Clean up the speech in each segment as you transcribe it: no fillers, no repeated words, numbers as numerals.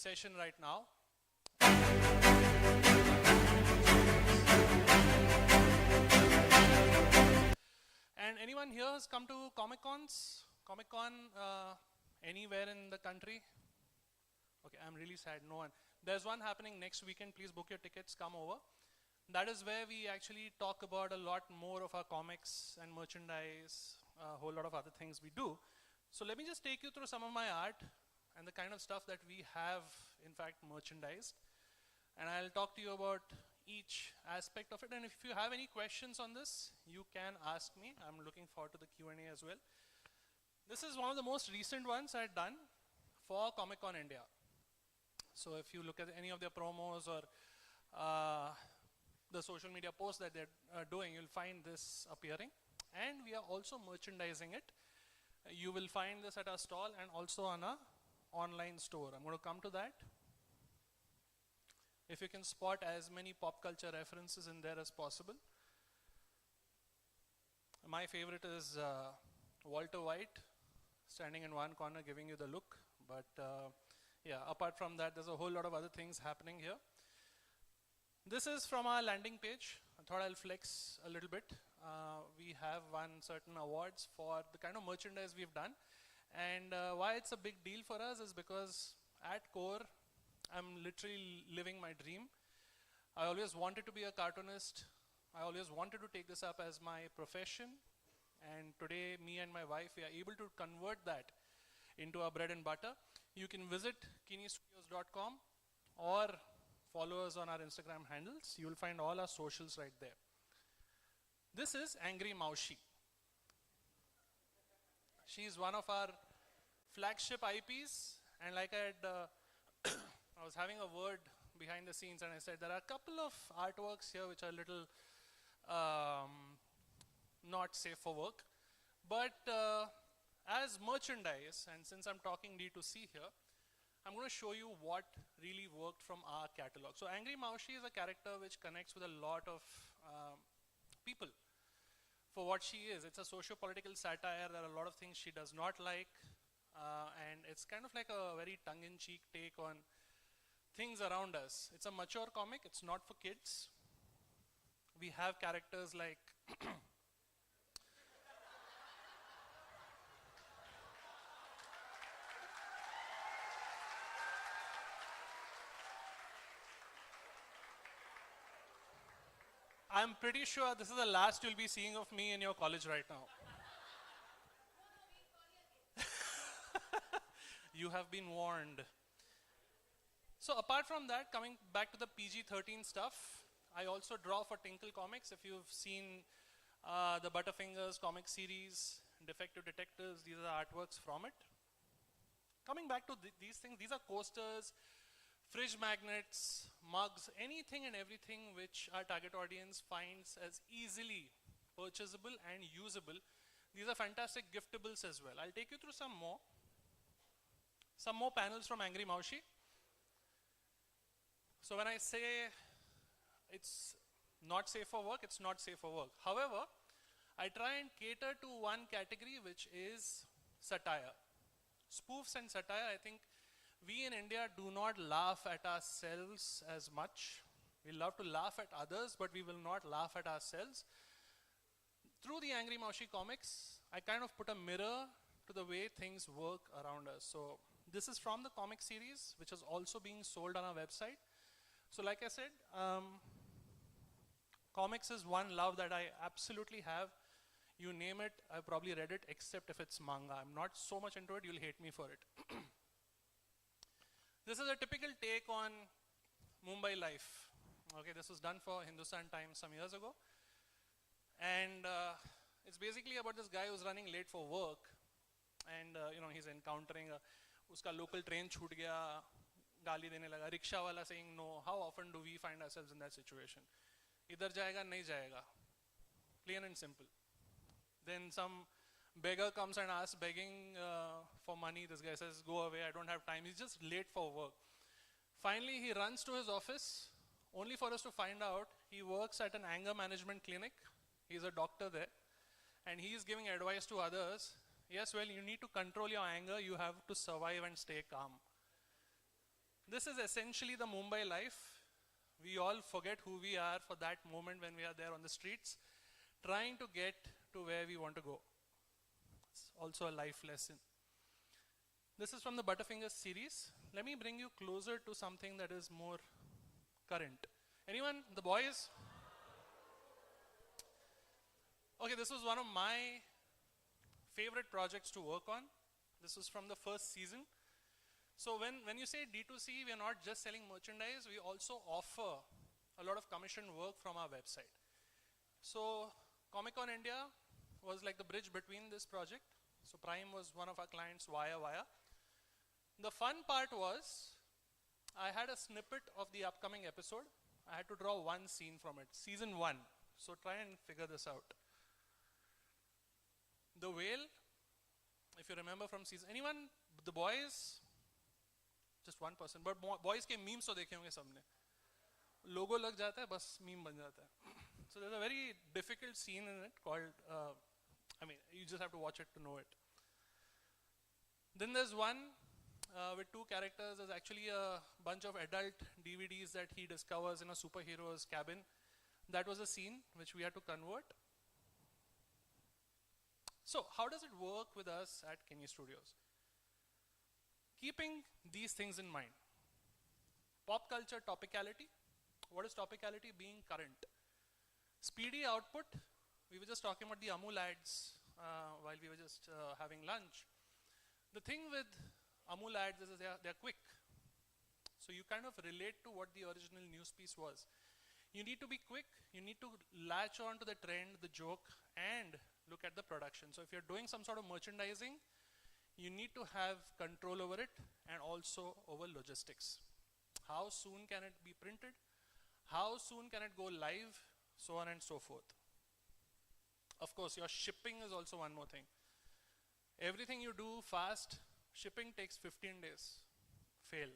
session right now. And anyone here has come to Comic Cons? Comic Con anywhere in the country? Okay, I'm really sad, no one. There's one happening next weekend, please book your tickets, come over. That is where we actually talk about a lot more of our comics and merchandise, a whole lot of other things we do. So let me just take you through some of my art and the kind of stuff that we have, in fact, merchandised. And I'll talk to you about each aspect of it. And if you have any questions on this, you can ask me. I'm looking forward to the Q&A as well. This is one of the most recent ones I've done for Comic Con India. So if you look at any of their promos or the social media posts that they're doing, you'll find this appearing. And we are also merchandising it. You will find this at our stall and also on our online store. I'm going to come to that. If you can spot as many pop culture references in there as possible. My favorite is Walter White, standing in one corner giving you the look. But yeah, apart from that, there's a whole lot of other things happening here. This is from our landing page. I thought I'll flex a little bit. We have won certain awards for the kind of merchandise we've done. And why it's a big deal for us is because at core, I'm literally living my dream. I always wanted to be a cartoonist. I always wanted to take this up as my profession. And today, me and my wife, we are able to convert that into our bread and butter. You can visit kinestudios.com or follow us on our Instagram handles. You will find all our socials right there. This is Angry Maushi. She is one of our flagship IPs. And like I had, I was having a word behind the scenes and I said there are a couple of artworks here which are a little not safe for work. But as merchandise, and since I'm talking D2C here, I'm going to show you what really worked from our catalog. So Angry Maushi is a character which connects with a lot of people for what she is. It's a socio-political satire. There are a lot of things she does not like. And it's kind of like a very tongue-in-cheek take on things around us. It's a mature comic. It's not for kids. We have characters like I'm pretty sure this is the last you'll be seeing of me in your college right now. You have been warned. So apart from that, coming back to the PG-13 stuff, I also draw for Tinkle Comics. If you've seen the Butterfingers comic series, Defective Detectives, these are artworks from it. Coming back to these things, these are coasters, fridge magnets, mugs, anything and everything which our target audience finds as easily purchasable and usable. These are fantastic giftables as well. I'll take you through some more panels from Angry Maushi. So when I say it's not safe for work, it's not safe for work. However, I try and cater to one category which is satire. Spoofs and satire, I think we in India do not laugh at ourselves as much. We love to laugh at others, but we will not laugh at ourselves. Through the Angry Maushi comics, I kind of put a mirror to the way things work around us. So this is from the comic series, which is also being sold on our website. So like I said, comics is one love that I absolutely have. You name it, I've probably read it, except if it's manga. I'm not so much into it, you'll hate me for it. This is a typical take on Mumbai life. Okay, this was done for Hindustan Times some years ago. And it's basically about this guy who's running late for work. And you know, he's encountering uska local train chhoot gaya, gali dene laga, rickshaw wala saying no. How often do we find ourselves in that situation? Idhar jayega, nahi jayega. Plain and simple. Then some beggar comes and asks, begging for money. This guy says, go away, I don't have time. He's just late for work. Finally, he runs to his office, only for us to find out he works at an anger management clinic. He's a doctor there. And he's giving advice to others. Yes, well, you need to control your anger. You have to survive and stay calm. This is essentially the Mumbai life. We all forget who we are for that moment when we are there on the streets, trying to get to where we want to go. It's also a life lesson. This is from the Butterfingers series. Let me bring you closer to something that is more current. Anyone? The boys? Okay, this was one of my favorite projects to work on. This was from the first season. So when you say D2C, we are not just selling merchandise, we also offer a lot of commissioned work from our website. So Comic Con India was like the bridge between this project. So Prime was one of our clients via. The fun part was, I had a snippet of the upcoming episode. I had to draw one scene from it, season 1. So try and figure this out. The whale, if you remember from season, anyone, the boys, just one person, but boys के memes तो देखे होंगे सबने. Logo लग जाता है, बस meme बन जाता है. So there's a very difficult scene in it called, you just have to watch it to know it. Then there's one with 2 characters. There's actually a bunch of adult DVDs that he discovers in a superhero's cabin. That was a scene which we had to convert. So how does it work with us at Kenny Studios? Keeping these things in mind. Pop culture topicality. What is topicality? Being current. Speedy output. We were just talking about the Amul ads while we were just having lunch. The thing with Amul ads is they're quick. So you kind of relate to what the original news piece was. You need to be quick. You need to latch on to the trend, the joke, and look at the production. So if you're doing some sort of merchandising, you need to have control over it and also over logistics. How soon can it be printed? How soon can it go live? So on and so forth. Of course, your shipping is also one more thing. Everything you do fast, shipping takes 15 days. Fail.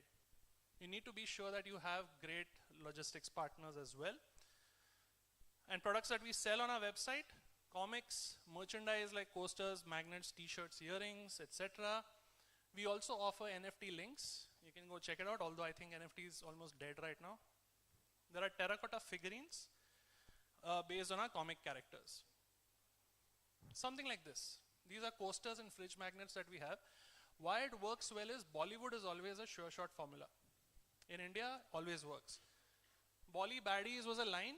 You need to be sure that you have great logistics partners as well. And products that we sell on our website, comics, merchandise like posters, magnets, t-shirts, earrings, etc. We also offer NFT links. You can go check it out, although I think NFT is almost dead right now. There are terracotta figurines based on our comic characters. Something like this. These are coasters and fridge magnets that we have. Why it works well is Bollywood is always a sure shot formula. In India, always works. Bolly Baddies was a line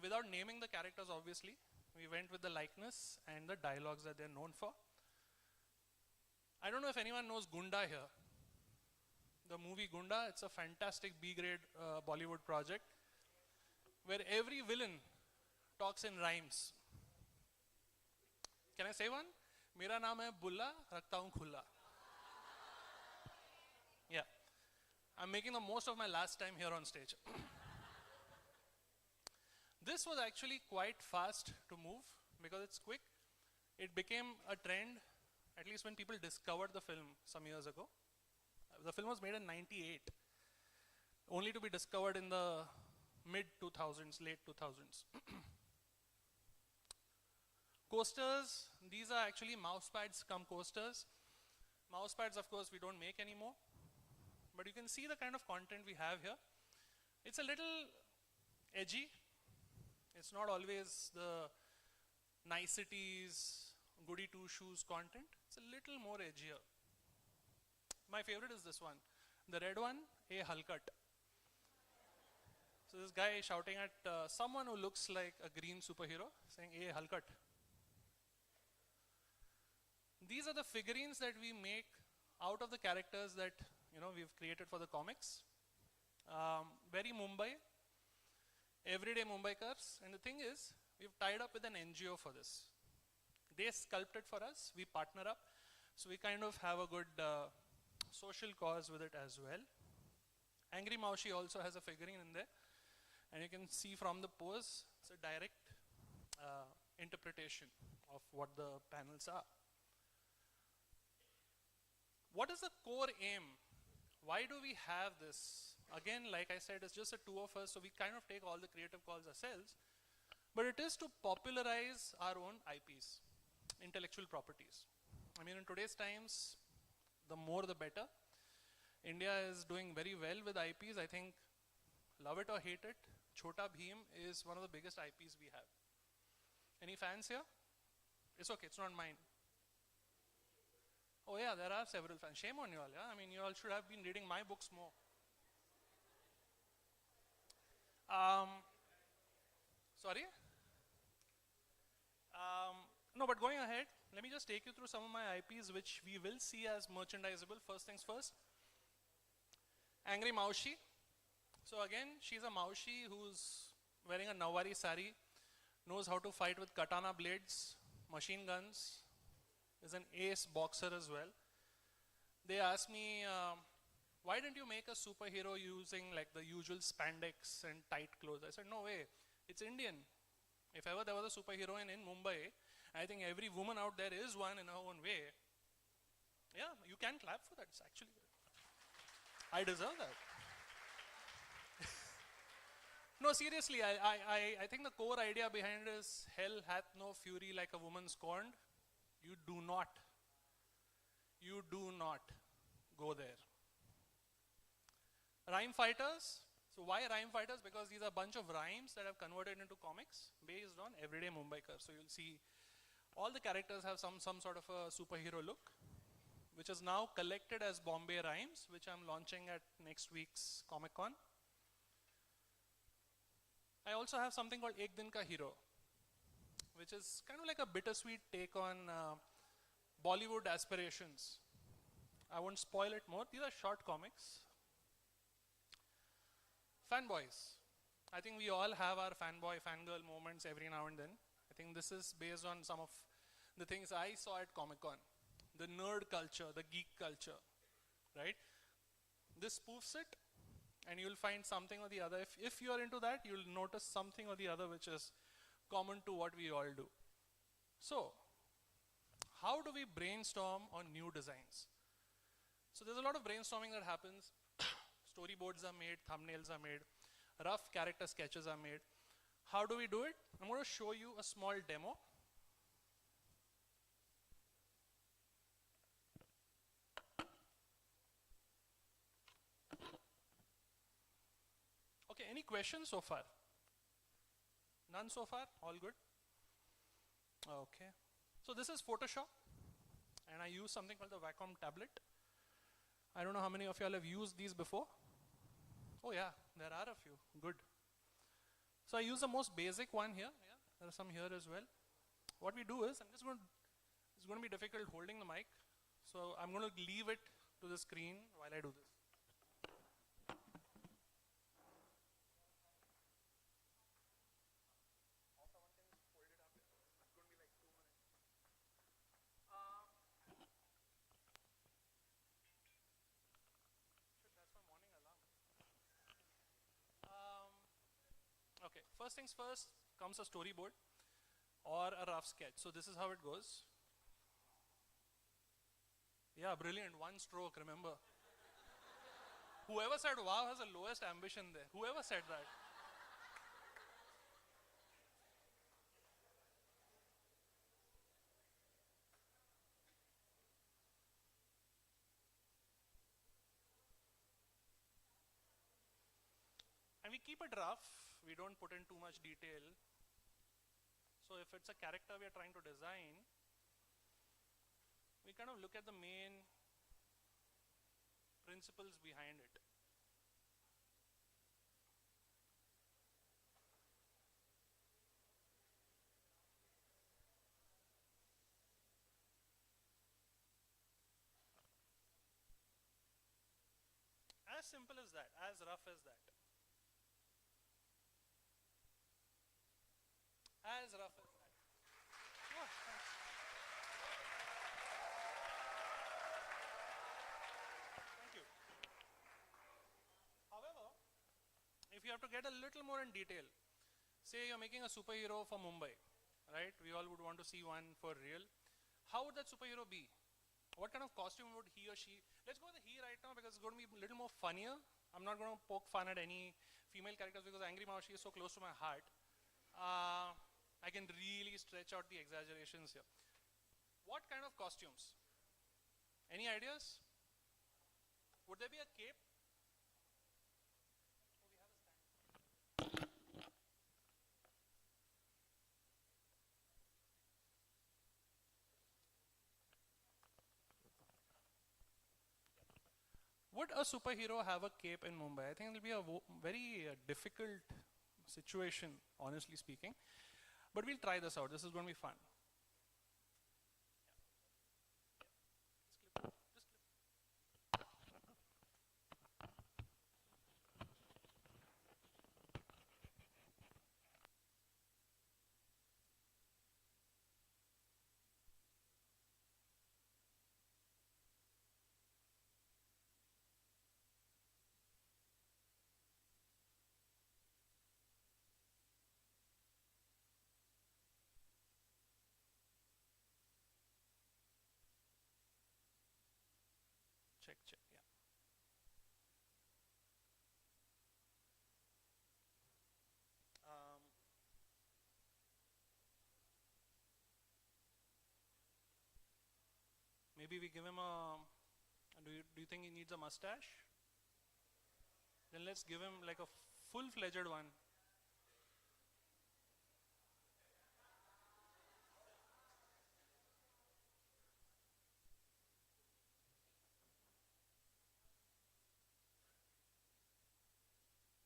without naming the characters, obviously. We went with the likeness and the dialogues that they're known for. I don't know if anyone knows Gunda here. The movie Gunda, it's a fantastic B-grade Bollywood project where every villain talks in rhymes. Can I say one? Mera naam hai Bulla, rakhta hoon khulla. Yeah. I'm making the most of my last time here on stage. This was actually quite fast to move because it's quick. It became a trend, at least when people discovered the film some years ago. The film was made in '98, only to be discovered in the mid-2000s, late 2000s. Coasters, these are actually mouse pads come coasters. Mouse pads, of course, we don't make anymore. But you can see the kind of content we have here. It's a little edgy. It's not always the niceties, goody two-shoes content. It's a little more edgier. My favorite is this one. The red one, a halkat. So this guy shouting at someone who looks like a green superhero, saying, a halkat. These are the figurines that we make out of the characters that we've created for the comics. Very Mumbai, everyday Mumbaikars. And the thing is, we've tied up with an NGO for this. They sculpted for us, we partner up. So we kind of have a good social cause with it as well. Angry Maushi also has a figurine in there. And you can see from the pose, it's a direct interpretation of what the panels are. What is the core aim? Why do we have this? Again, like I said, it's just the two of us, so we kind of take all the creative calls ourselves. But it is to popularize our own IPs, intellectual properties. I mean, in today's times, the more the better. India is doing very well with IPs. I think, love it or hate it, Chota Bheem is one of the biggest IPs we have. Any fans here? It's okay, it's not mine. Oh yeah, there are several fans. Shame on you all, yeah? I mean, you all should have been reading my books more. Sorry? No, but going ahead, let me just take you through some of my IPs which we will see as merchandisable. First things first. Angry Maushi. So again, she's a Maushi who's wearing a Nawari sari, knows how to fight with katana blades, machine guns, is an ace boxer as well. They asked me, why didn't you make a superhero using like the usual spandex and tight clothes? I said, no way, it's Indian. If ever there was a superheroine in Mumbai, I think every woman out there is one in her own way. Yeah, you can clap for that, it's actually good. I deserve that. No, seriously, I think the core idea behind it is hell hath no fury like a woman scorned. You do not go there. Rhyme fighters. So why rhyme fighters? Because these are a bunch of rhymes that have converted into comics based on everyday Mumbaikar. So you'll see all the characters have some sort of a superhero look, which is now collected as Bombay Rhymes, which I'm launching at next week's Comic Con. I also have something called Ek Din Ka Hero, which is kind of like a bittersweet take on Bollywood aspirations. I won't spoil it more. These are short comics. Fanboys. I think we all have our fanboy, fangirl moments every now and then. I think this is based on some of the things I saw at Comic Con. The nerd culture, the geek culture, right? This spoofs it, and you'll find something or the other. If you're into that, you'll notice something or the other which is common to what we all do. So, how do we brainstorm on new designs? So there's a lot of brainstorming that happens. Storyboards are made, thumbnails are made, rough character sketches are made. How do we do it? I'm going to show you a small demo. Okay, any questions so far? None so far? All good? Okay. So this is Photoshop, and I use something called the Wacom tablet. I don't know how many of you all have used these before. Oh yeah, there are a few. Good. So I use the most basic one here. Yeah, there are some here as well. What we do is, it's going to be difficult holding the mic. So I'm going to leave it to the screen while I do this. Okay, first things first comes a storyboard or a rough sketch. So this is how it goes. Yeah, brilliant, one stroke, remember. Whoever said wow has the lowest ambition there. Whoever said that. And we keep it rough. We don't put in too much detail. So if it's a character we are trying to design, we kind of look at the main principles behind it. As simple as that, as rough as that. As rough as that. Oh, thanks. Thank you. However, if you have to get a little more in detail, say you're making a superhero for Mumbai, right? We all would want to see one for real. How would that superhero be? What kind of costume would he or she? Let's go with the he right now because it's going to be a little more funnier. I'm not going to poke fun at any female characters because Angry Maushi is so close to my heart. I can really stretch out the exaggerations here. What kind of costumes? Any ideas? Would there be a cape? Would a superhero have a cape in Mumbai? I think it'll be a very difficult situation, honestly speaking. But we'll try this out. This is going to be fun. Check, check, yeah. Maybe we give him a, do you think he needs a mustache? Then let's give him like a full-fledged one.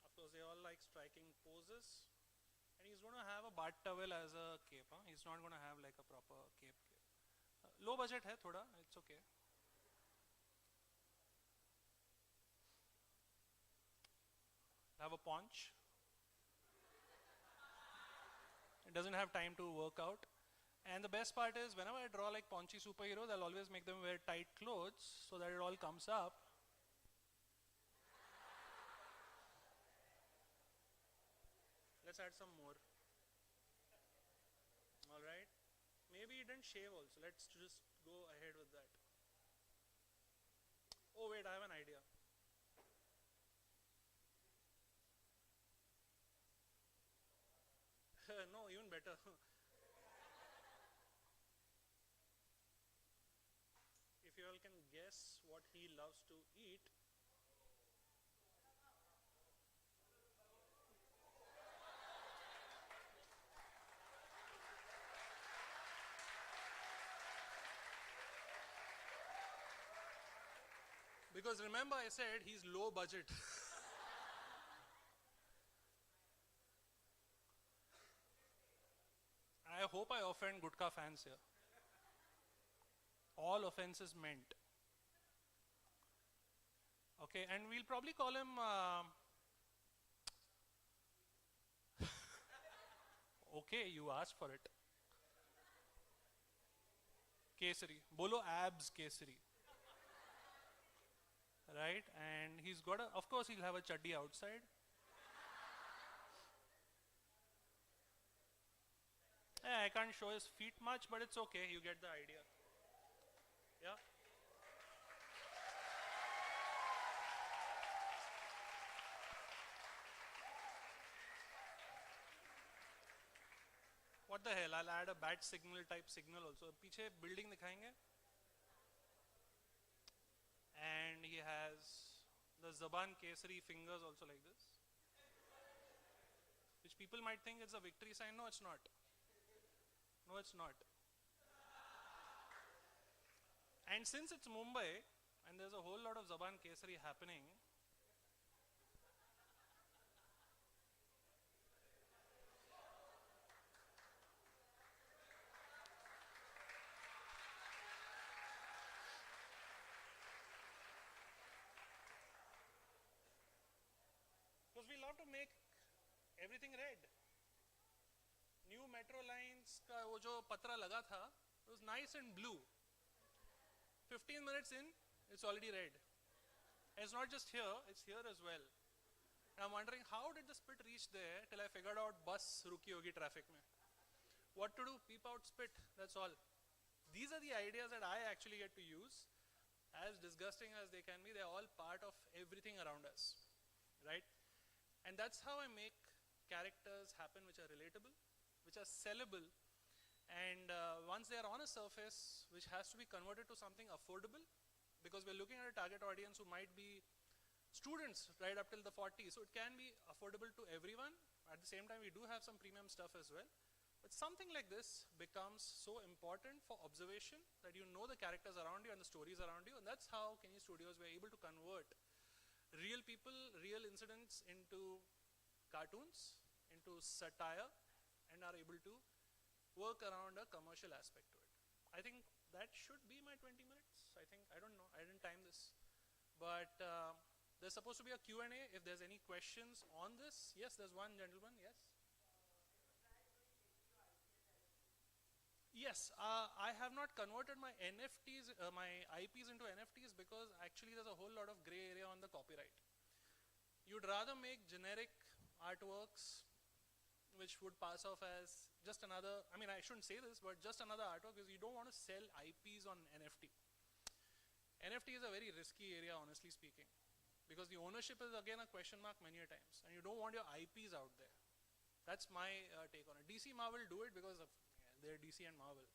Of course, they all like striking poses. And he's going to have a bath towel as a cape. Huh? He's not going to have like a proper cape. Low budget hai thoda, it's okay. Have a paunch. It doesn't have time to work out. And the best part is, whenever I draw like paunchy superheroes, I'll always make them wear tight clothes so that it all comes up. Let's add some more. Alright. Maybe he didn't shave also. Let's just go ahead with that. Oh wait, I have an idea. No, even better. If you all can guess what he loves to eat. Because remember I said he's low budget. I hope I offend Gutka fans here. All offenses meant. Okay, and we'll probably call him okay, you asked for it. Kesari. Bolo abs Kesari. Right? And he's got a, of course he'll have a chaddi outside. I can't show his feet much, but it's okay, you get the idea. Yeah? What the hell, I'll add a bat signal type signal also. पीछे building दिखाएंगे. And he has the Zaban Kesari fingers also like this. Which people might think it's a victory sign. No, it's not. No, it's not. And since it's Mumbai, and there's a whole lot of Zaban Kesari happening, because we love to make everything red. New metro lines का वो जो पत्रा लगा था, it was nice and blue. 15 minutes in, it's already red. And it's not just here, it's here as well. And I'm wondering how did the spit reach there till I figured out bus ruki hogi traffic mein. What to do? Peep out spit, that's all. These are the ideas that I actually get to use. As disgusting as they can be, they're all part of everything around us, right? And that's how I make characters happen which are relatable, which are sellable, and once they are on a surface which has to be converted to something affordable, because we're looking at a target audience who might be students right up till the 40s, so it can be affordable to everyone. At the same time, we do have some premium stuff as well. But something like this becomes so important for observation that you know the characters around you and the stories around you, and that's how Kenya Studios were able to convert real people, real incidents into cartoons, into satire, and are able to work around a commercial aspect to it. I think that should be my 20 minutes. I don't know, I didn't time this. But there's supposed to be a Q&A if there's any questions on this. Yes, there's one gentleman, yes. Yes, I have not converted my NFTs, my IPs into NFTs because actually there's a whole lot of gray area on the copyright. You'd rather make generic artworks which would pass off as just another, I mean I shouldn't say this, but just another artwork, because you don't want to sell IPs on NFT. NFT is a very risky area, honestly speaking, because the ownership is again a question mark many a times, and you don't want your IPs out there. That's my take on it. DC Marvel do it because of they're DC and Marvel.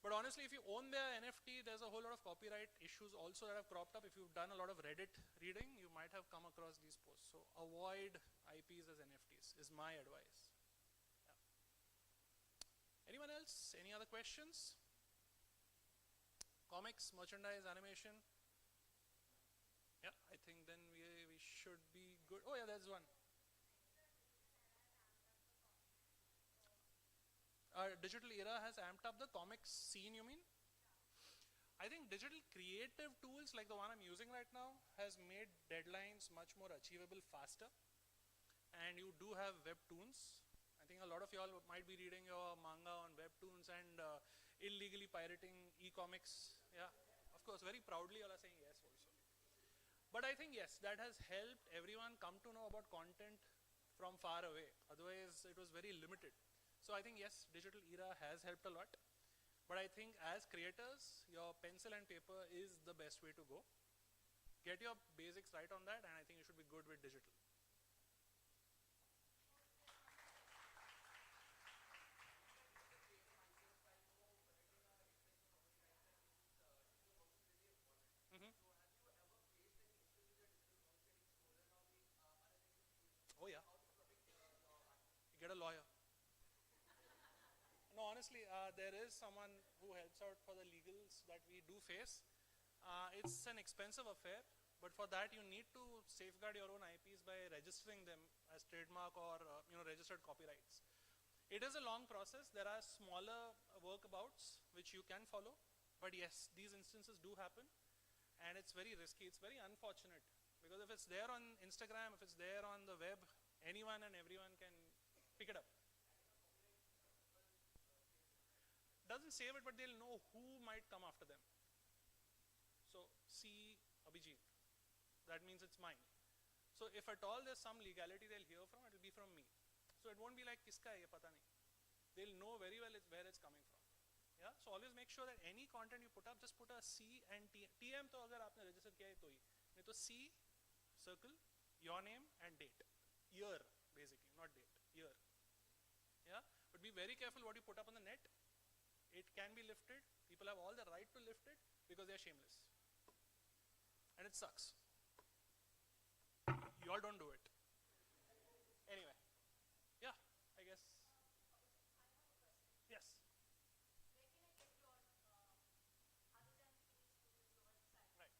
But honestly, if you own their NFT, there's a whole lot of copyright issues also that have cropped up. If you've done a lot of Reddit reading, you might have come across these posts. So avoid IPs as NFTs is my advice. Yeah. Anyone else? Any other questions? Comics, merchandise, animation? Yeah, I think then we should be good. Oh yeah, there's one. Digital era has amped up the comics scene, you mean? I think digital creative tools like the one I'm using right now has made deadlines much more achievable faster. And you do have webtoons. I think a lot of y'all might be reading your manga on webtoons and illegally pirating e-comics. Yeah, of course, very proudly y'all are saying yes also. But I think yes, that has helped everyone come to know about content from far away. Otherwise, it was very limited. So I think yes, digital era has helped a lot. But I think as creators, your pencil and paper is the best way to go. Get your basics right on that, and I think you should be good with digital. Oh yeah, get a lawyer. No, honestly, there is someone who helps out for the legals that we do face. It's an expensive affair, but for that you need to safeguard your own IPs by registering them as trademark or registered copyrights. It is a long process. There are smaller workabouts which you can follow, but yes, these instances do happen, and it's very risky. It's very unfortunate because if it's there on Instagram, if it's there on the web, anyone and everyone can pick it up. Doesn't save it, but they'll know who might come after them. So see Abhijit, that means it's mine. So if at all there's some legality they'll hear from, it'll be from me. So it won't be like kiska hai ye pata nahi. They'll know very well where it's coming from. Yeah. So always make sure that any content you put up, just put a C and T. TM to agar aapne register kiya hai to hi. Nahi to C, circle, your name and date. Year basically, not date. Year. Yeah. But be very careful what you put up on the net. It can be lifted. People have all the right to lift it because they are shameless. And it sucks. You all don't do it. Anyway. Yeah, I guess. Yes. Right.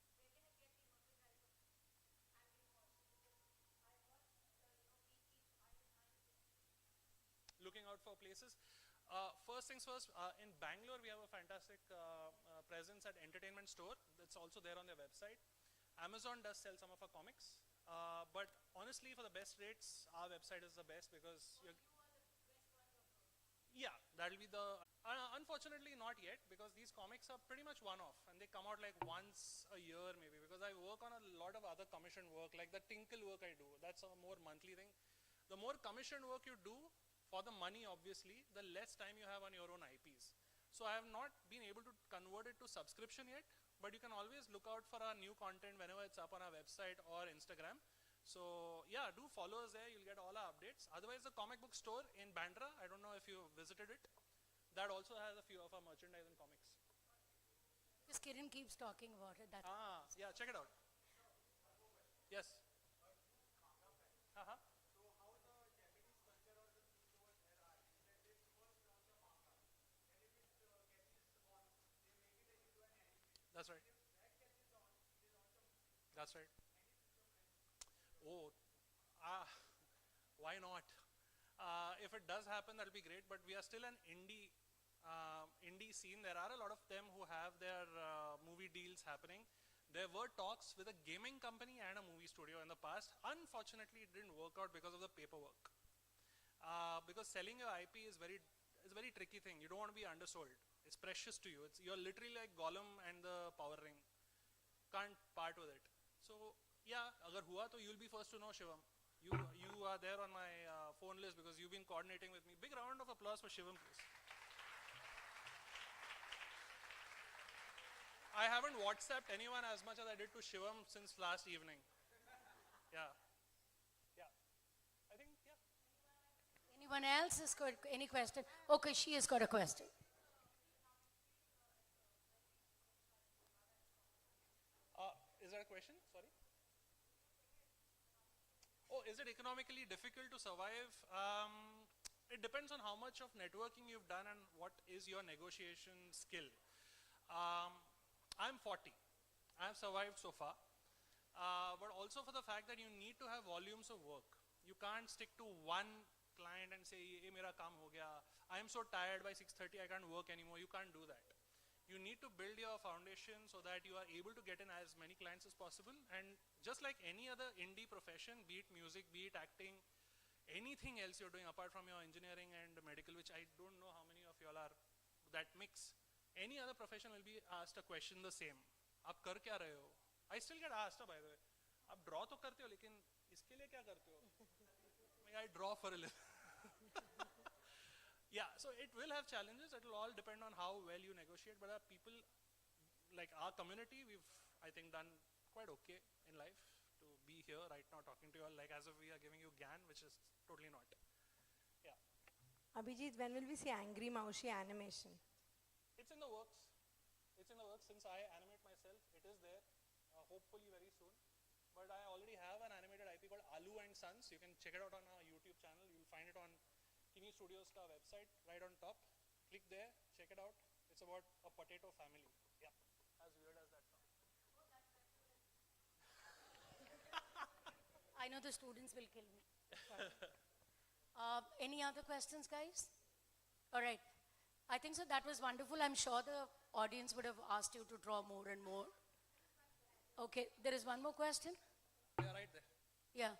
Looking out for places. First things first, in Bangalore we have a fantastic presence at Entertainment Store. That's also there on their website. Amazon does sell some of our comics, but honestly for the best rates, our website is the best because yeah, that'll be the, unfortunately not yet, because these comics are pretty much one-off and they come out like once a year maybe, because I work on a lot of other commissioned work, like the Tinkle work I do, that's a more monthly thing. The more commissioned work you do, for the money obviously, the less time you have on your own IPs. So I have not been able to convert it to subscription yet, but you can always look out for our new content whenever it's up on our website or Instagram. So yeah, do follow us there, you'll get all our updates. Otherwise the comic book store in Bandra, I don't know if you visited it, that also has a few of our merchandise and comics. Because Kiran keeps talking about it. That Yeah, check it out. Yes. Uh-huh. That's right. That's right. Oh, ah, why not? If it does happen, that'll be great. But we are still an indie scene. There are a lot of them who have their movie deals happening. There were talks with a gaming company and a movie studio in the past. Unfortunately, it didn't work out because of the paperwork. Because selling your IP is a very tricky thing. You don't want to be undersold. It's precious to you. You're literally like Gollum and the power ring. Can't part with it. So yeah, agar hua to you'll be first to know, Shivam. You are there on my phone list because you've been coordinating with me. Big round of applause for Shivam, please. I haven't WhatsApped anyone as much as I did to Shivam since last evening. Yeah. Yeah. I think, yeah. anyone else has got any question? Okay, she has got a question. Is that a question? Sorry. Oh, is it economically difficult to survive? It depends on how much of networking you've done and what is your negotiation skill. Um, I'm 40. I've survived so far. But also for the fact that you need to have volumes of work. You can't stick to one client and say, "Ye mera kaam ho gaya. I am so tired by 6:30, I can't work anymore." You can't do that. You need to build your foundation so that you are able to get in as many clients as possible. And just like any other indie profession, be it music, be it acting, anything else you're doing apart from your engineering and medical, which I don't know how many of y'all are that mix, any other profession will be asked a question the same. आप कर क्या रहे हो? I still get asked, by the way. आप draw तो करते हो, लेकिन इसके लिए क्या करते हो? I draw for a living. Yeah, so it will have challenges. It will all depend on how well you negotiate. But our people, like our community, we've, I think, done quite okay in life to be here right now talking to you all, like as if we are giving you GAN, which is totally not. Yeah. Abhijit, when will we see Angry Maushi animation? It's in the works. It's in the works. Since I animate myself, it is there, hopefully very soon. But I already have an animated IP called Alu and Sons. You can check it out on our YouTube channel. You'll find it on Kini Studios ka website, right on top. Click there, check it out. It's about a potato family. Yeah, as weird as that sounds. I know the students will kill me. Any other questions, guys? All right. I think so. That was wonderful. I'm sure the audience would have asked you to draw more and more. Okay, there is one more question. Yeah, right there. Yeah.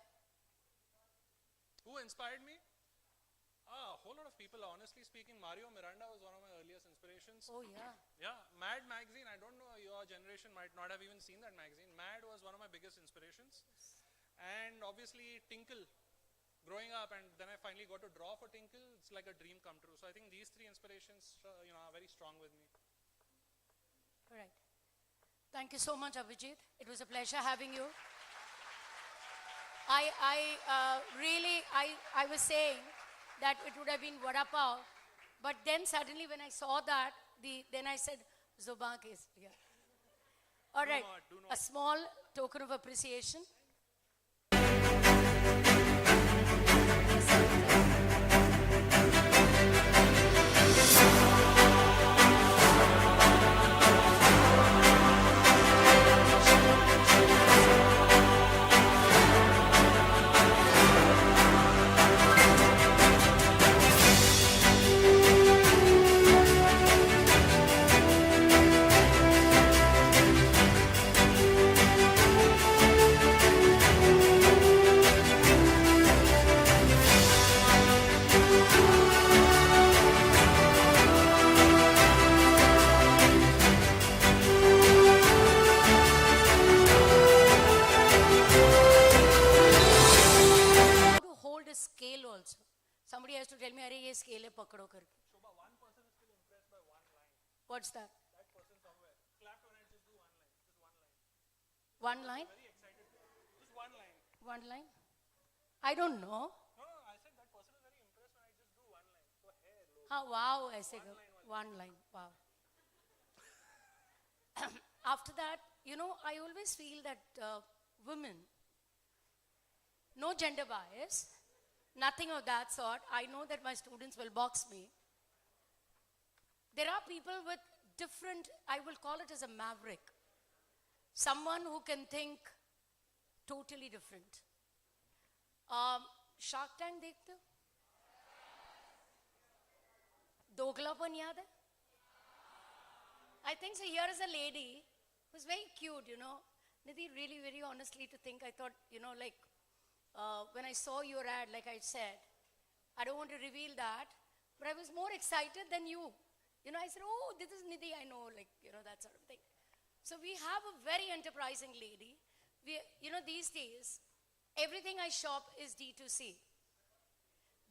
Who inspired me? A whole lot of people. Honestly speaking, Mario Miranda was one of my earliest inspirations. Oh, yeah. Yeah, Mad magazine. I don't know, your generation might not have even seen that magazine. Mad was one of my biggest inspirations. And obviously Tinkle. Growing up, and then I finally got to draw for Tinkle. It's like a dream come true. So I think these three inspirations, are very strong with me. All right. Thank you so much, Abhijit. It was a pleasure having you. I was saying that it would have been vada pav, but then suddenly when I saw that, then I said, Zuba is here. All right, do not. a small token of appreciation. Somebody has to tell me, "Arey, ye scale hai, pakdo karke." Shobha, one person is still impressed by one line. What's that? That person somewhere. Clap when I just do one line. Just one line. One line? Very excited. Just one line. One line? I don't know. No, I said that person is very impressed when I just do one line. So hair, low. Wow, I say one line. Wow. After that, you know, I always feel that women, no gender bias, nothing of that sort. I know that my students will box me. There are people with different, I will call it as a maverick. Someone who can think totally different. Shark Tank dekhte ho? Doglapon yaad hai? I think so. Here is a lady who's very cute, you know. Nidhi, really, very honestly to think, I thought, you know, like, when I saw your ad, like I said, I don't want to reveal that, but I was more excited than you. You know, I said, oh, this is Nidhi, I know, like, you know, that sort of thing. So we have a very enterprising lady. You know, these days, everything I shop is D2C.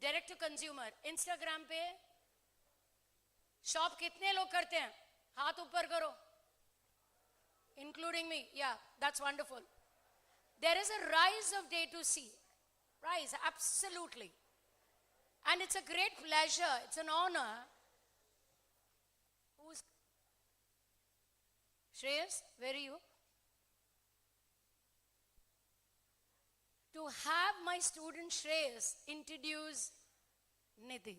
Direct to consumer. Instagram pe, shop kitne log karte hain? Haath upar karo. Including me. Yeah, that's wonderful. There is a rise of D2C. Rise, absolutely. And it's a great pleasure. It's an honor. Who's Shreyas, where are you? To have my student Shreyas introduce Nidhi.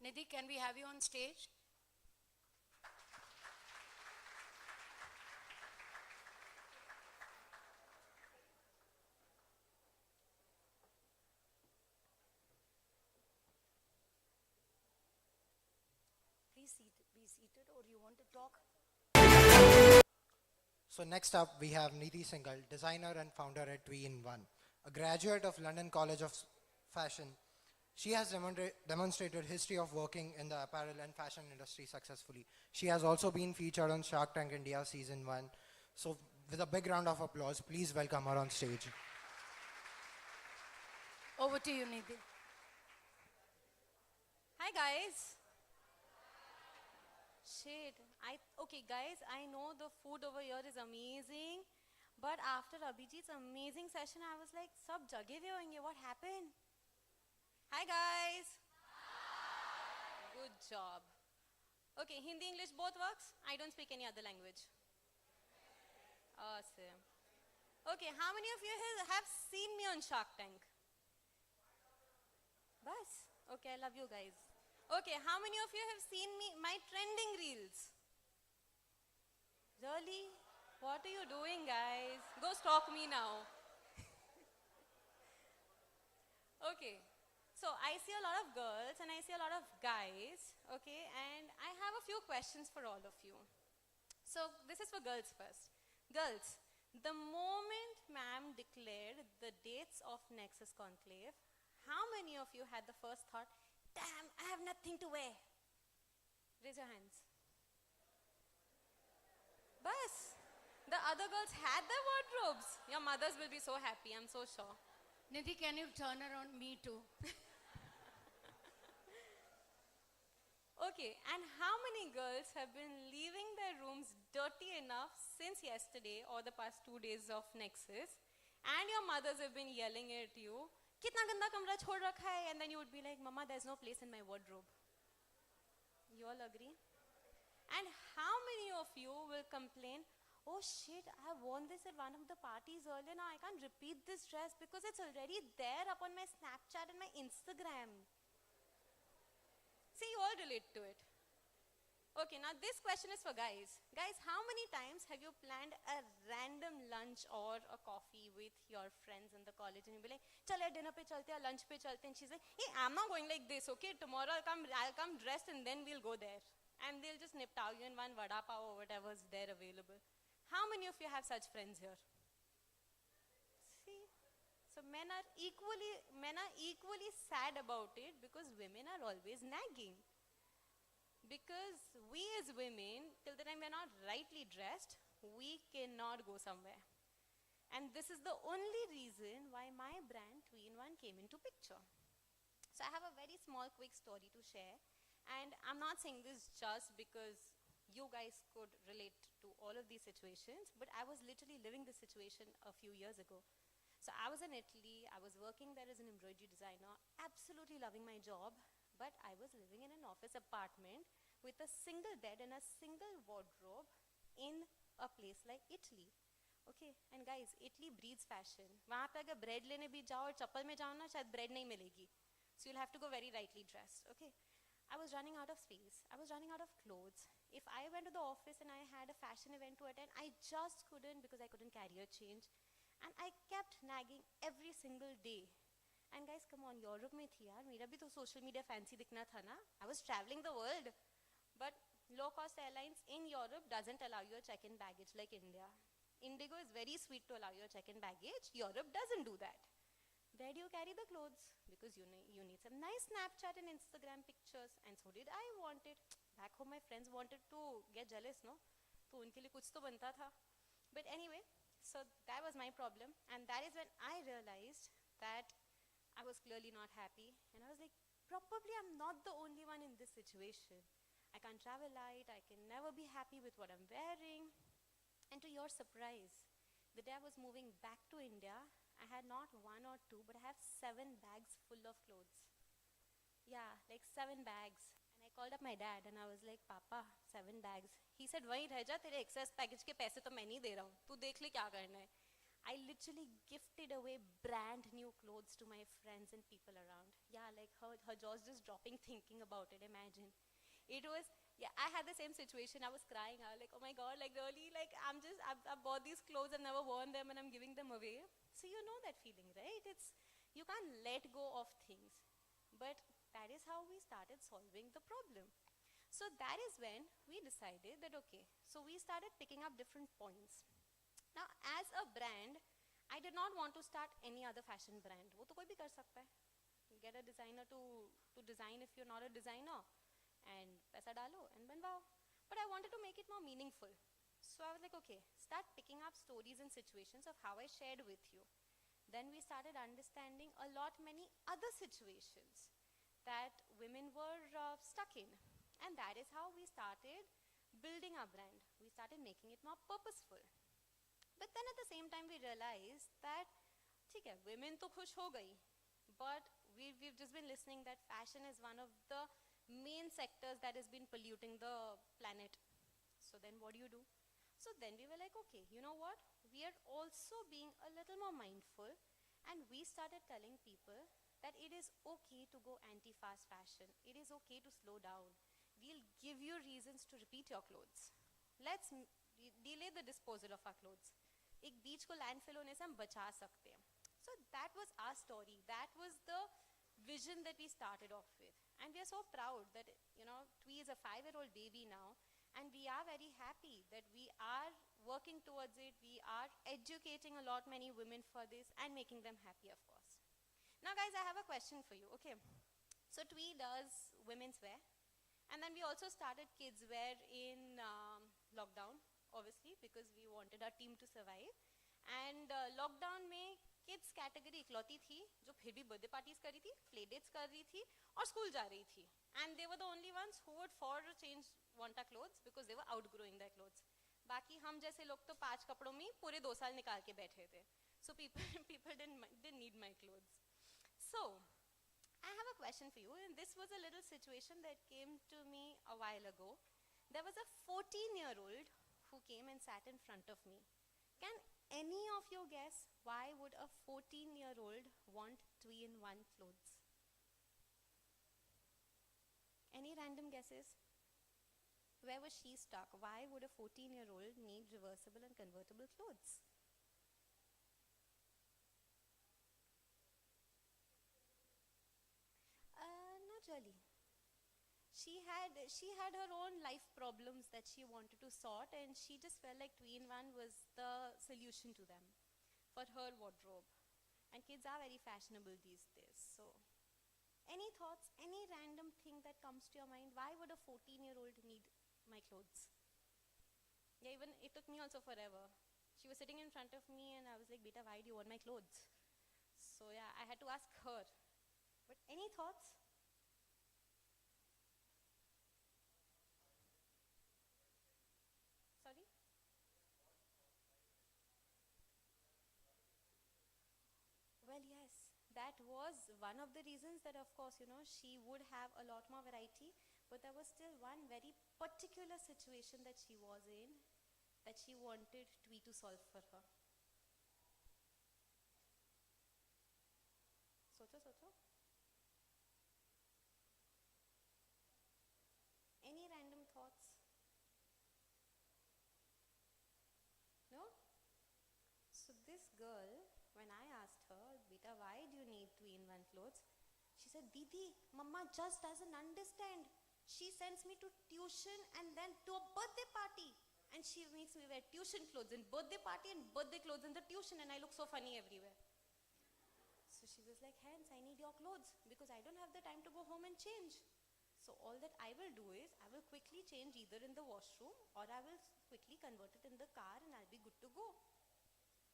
Nidhi, can we have you on stage? Please be seated, or you want to talk? So next up, we have Nidhi Singhal, designer and founder at 3-in-1, a graduate of London College of Fashion. She has demonstrated history of working in the apparel and fashion industry successfully. She has also been featured on Shark Tank India Season 1. So with a big round of applause, please welcome her on stage. Over to you, Nidhi. Hi guys. Shit. Okay guys, I know the food over here is amazing, but after Abhijit's amazing session, I was like, sab jageh pe hoenge, what happened? Hi guys. Hi. Good job. Okay, Hindi, English both works? I don't speak any other language. Awesome. Okay, how many of you have seen me on Shark Tank? Bas? Okay, I love you guys. Okay, how many of you have seen my trending reels? Really? What are you doing, guys? Go stalk me now. Okay, so I see a lot of girls and I see a lot of guys, okay, and I have a few questions for all of you. So this is for girls first. Girls, the moment ma'am declared the dates of NEXUS conclave, how many of you had the first thought, damn, I have nothing to wear? Raise your hands. Bas, the other girls had their wardrobes. Your mothers will be so happy, I'm so sure. Nidhi, can you turn around? Me too. Okay, and how many girls have been leaving their rooms dirty enough since yesterday or the past 2 days of NEXUS, and your mothers have been yelling at you, kitna ganda kamra chhod rakha hai, and then you would be like, Mama, there's no place in my wardrobe. You all agree? And how many of you will complain, oh shit, I have worn this at one of the parties earlier, now I can't repeat this dress because it's already there up on my Snapchat and my Instagram. See, you all relate to it. Okay, now this question is for guys. Guys, how many times have you planned a random lunch or a coffee with your friends in the college and you'll be like, chal yaar, dinner pe chalte hain, lunch pe chalte hain, and she's like, hey, I'm not going like this, okay? Tomorrow I'll come dressed and then we'll go there. And they'll just niptao you in one vada pav or whatever's there available. How many of you have such friends here? See? So men are equally sad about it because women are always nagging. Because we as women, till the time we're not rightly dressed, we cannot go somewhere. And this is the only reason why my brand 3-in-1 came into picture. So I have a very small quick story to share. And I'm not saying this just because you guys could relate to all of these situations, but I was literally living this situation a few years ago. So I was in Italy, I was working there as an embroidery designer, absolutely loving my job, But I was living in an office apartment with a single bed and a single wardrobe in a place like Italy. Okay, and guys, Italy breeds fashion. वहाँ पे अगर bread लेने भी जाओ और चप्पल में जाओ ना, शायद bread नहीं मिलेगी. So you'll have to go very rightly dressed. Okay, I was running out of space. I was running out of clothes. If I went to the office and I had a fashion event to attend, I just couldn't because I couldn't carry a change. And I kept nagging every single day. And guys, come on, Europe में थी यार, मेरा भी तो social media fancy दिखना था ना. I was traveling the world. But low-cost airlines in Europe doesn't allow you a check-in baggage like India. Indigo is very sweet to allow you a check-in baggage. Europe doesn't do that. Where do you carry the clothes? Because you need some nice Snapchat and Instagram pictures. And so did I want it. Back home, my friends wanted to get jealous, no? तो उनके लिए कुछ तो बनता था. But anyway, so that was my problem. And that is when I realized that I was clearly not happy. And I was like, probably I'm not the only one in this situation. I can't travel light. I can never be happy with what I'm wearing. And to your surprise, the day I was moving back to India, I had not 1 or 2, but I have 7 bags full of clothes. Yeah, like 7 bags. And I called up my dad and I was like, Papa, 7 bags. He said, वहीं रह जा, तेरे excess package के पैसे तो मैं नहीं दे रहा हूँ. तू देख ले क्या करना है. I literally gifted away brand new clothes to my friends and people around. Yeah, like her jaw's just dropping thinking about it, imagine. It was, yeah, I had the same situation. I was crying. I was like, oh my God, like really, like I've bought these clothes and never worn them and I'm giving them away. So you know that feeling, right? You can't let go of things. But that is how we started solving the problem. So that is when we decided that, okay, so we started picking up different points. Now, as a brand, I did not want to start any other fashion brand. वो तो कोई भी कर सकता है. You get a designer to design if you're not a designer. And पैसा डालो and बनवाओ. But I wanted to make it more meaningful. So I was like, okay, start picking up stories and situations of how I shared with you. Then we started understanding many other situations that women were stuck in. And that is how we started building our brand. We started making it more purposeful. But then at the same time we realized that, ठीक है, women तो खुश हो गई. But we've just been listening that fashion is one of the main sectors that has been polluting the planet. So then what do? So then we were like, okay, you know what? We are also being a little more mindful, and we started telling people that it is okay to go anti-fast fashion. It is okay to slow down. We'll give you reasons to repeat your clothes. Let's delay the disposal of our clothes. एक बीच को landfill होने से हम बचा सकते हैं. So that was our story. That was the vision that we started off with. And we are so proud that, you know, Twee is a 5-year-old baby now, and we are very happy that we are working towards it. We are educating many women for this and making them happy, of course. Now guys, I have a question for you. Okay, so Twee does women's wear, and then we also started kids wear in lockdown, obviously, because we wanted our team to survive. And lockdown में kids category इकलौती थी जो फिर भी birthday parties कर रही थी, play dates कर रही थी और school जा रही थी. And they were the only ones who would want our clothes because they were outgrowing their clothes. बाकी हम जैसे लोग तो 5 कपड़ों में पूरे 2 साल निकाल के बैठे थे. So people didn't need my clothes. So I have a question for you, and this was a little situation that came to me a while ago. There was a 14-year-old who came and sat in front of me. Can any of you guess why would a 14-year-old want 3-in-1 clothes? Any random guesses? Where was she stuck? Why would a 14-year-old need reversible and convertible clothes? Not really. She had her own life problems that she wanted to sort, and she just felt like 3-in-1 was the solution to them for her wardrobe. And kids are very fashionable these days. So any thoughts, any random thing that comes to your mind? Why would a 14-year-old need my clothes? Yeah, even it took me also forever. She was sitting in front of me and I was like, Beta, why do you want my clothes? So yeah, I had to ask her. But any thoughts? Sorry? Well, yes, that was one of the reasons that, of course, she would have a lot more variety, but there was still one very particular situation that she was in that she wanted Twee to solve for her. Socho. Any random thoughts? No? So this girl, when I asked her, Beta, why do you need 2-in-1 clothes? She said, Didi, Mama just doesn't understand. She sends me to tuition and then to a birthday party. And she makes me wear tuition clothes in birthday party and birthday clothes in the tuition, and I look so funny everywhere. So she was like, hence I need your clothes because I don't have the time to go home and change. So all that I will do is I will quickly change either in the washroom or I will quickly convert it in the car and I'll be good to go.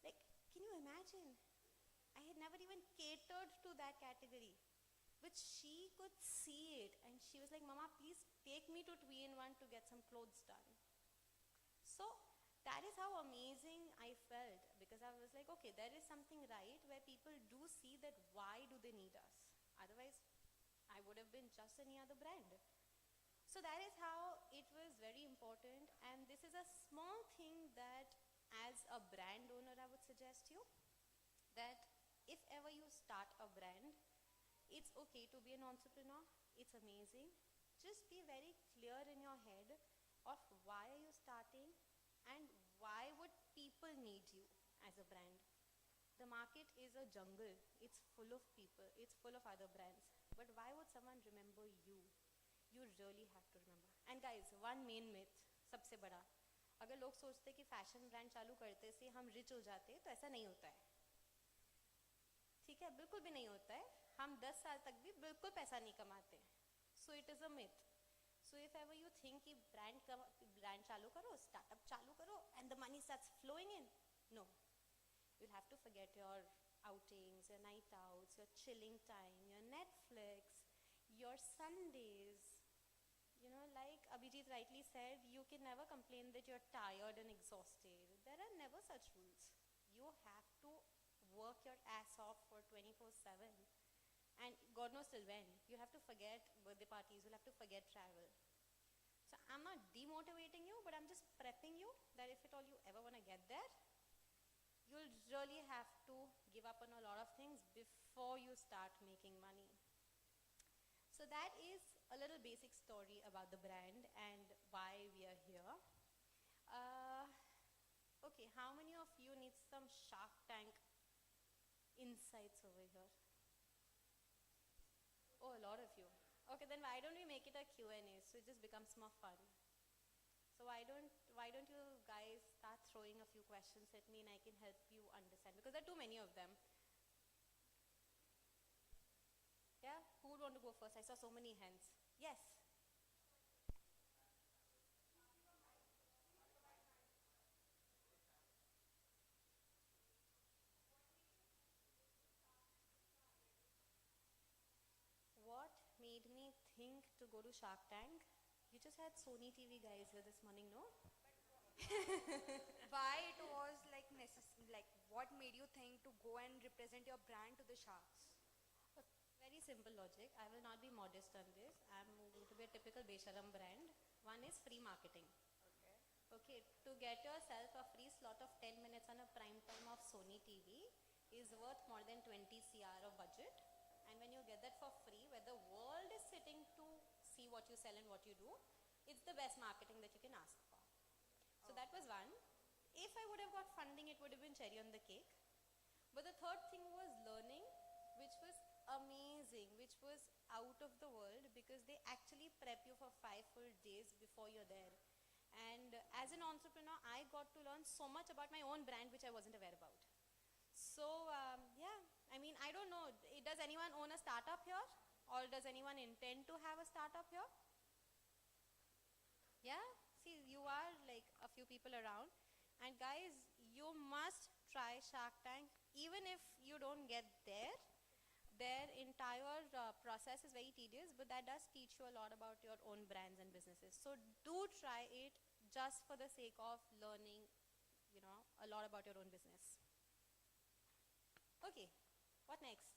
Like, can you imagine? I had never even catered to that category. But she could see it and she was like, Mama, please take me to 2-in-1 to get some clothes done. So that is how amazing I felt, because I was like, okay, there is something right where people do see that why do they need us? Otherwise, I would have been just any other brand. So that is how it was very important, and this is a small thing that as a brand owner I would suggest you, that if ever you start a brand, it's okay to be an entrepreneur, it's amazing. Just be very clear in your head of why are you starting and why would people need you as a brand. The market is a jungle, it's full of people, it's full of other brands, but why would someone remember you? You really have to remember. And guys, one main myth, सबसे बड़ा, अगर लोग सोचते कि fashion brand चालू करते से हम रिच हो जाते, तो ऐसा नहीं होता है. ठीक है, बिल्कुल भी नहीं होता है. हम 10 साल तक भी बिल्कुल पैसा नहीं कमाते. So it is a myth. So if ever you think कि brand चालू करो, startup चालू करो, and the money starts flowing in, no. You'll have to forget your outings, your night outs, your chilling time, your Netflix, your Sundays. You know, like Abhijit rightly said, you can never complain that you're tired and exhausted. There are never such rules. You have to work your ass off for 24/7. And God knows till when. You'll have to forget birthday parties, you'll have to forget travel. So I'm not demotivating you, but I'm just prepping you that if at all you ever want to get there, you'll really have to give up on a lot of things before you start making money. So that is a little basic story about the brand and why we are here. Okay, how many of you need some Shark Tank insights over here? Oh, a lot of you. Okay, then why don't we make it a Q&A so it just becomes more fun? So why don't you guys start throwing a few questions at me and I can help you understand, because there are too many of them. Yeah, who would want to go first? I saw so many hands. Yes. What made me think to go to Shark Tank? You just had Sony TV guys here this morning, no? Why it was like like what made you think to go and represent your brand to the sharks? Very simple logic. I will not be modest on this. I'm going to be a typical Besharam brand. One is free marketing. Okay, to get yourself a free slot of 10 minutes on a prime time of Sony TV is worth more than 20 CR of budget. And when you get that for free, where the world is sitting to see what you sell and what you do, it's the best marketing that you can ask for. So that was one. If I would have got funding, it would have been cherry on the cake. But the third thing was learning, which was amazing, which was out of the world, because they actually prep you for 5 full days before you're there. And as an entrepreneur, I got to learn so much about my own brand, which I wasn't aware about. So yeah, I mean, I don't know, does anyone own a startup here? Or does anyone intend to have a startup here? Yeah, see, you are like a few people around. And guys, you must try Shark Tank. Even if you don't get there, their entire process is very tedious, but that does teach you a lot about your own brands and businesses. So do try it just for the sake of learning, you know, a lot about your own business. Okay, what next?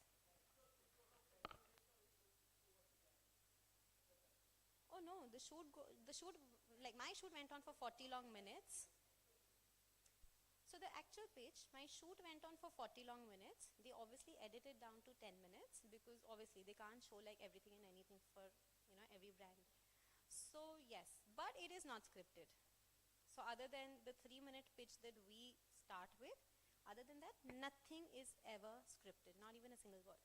like my shoot went on for 40 long minutes. So the actual pitch, my shoot went on for 40 long minutes. They obviously edited down to 10 minutes because obviously they can't show like everything and anything for, every brand. So yes, but it is not scripted. So other than the 3-minute pitch that we start with, other than that, nothing is ever scripted, not even a single word.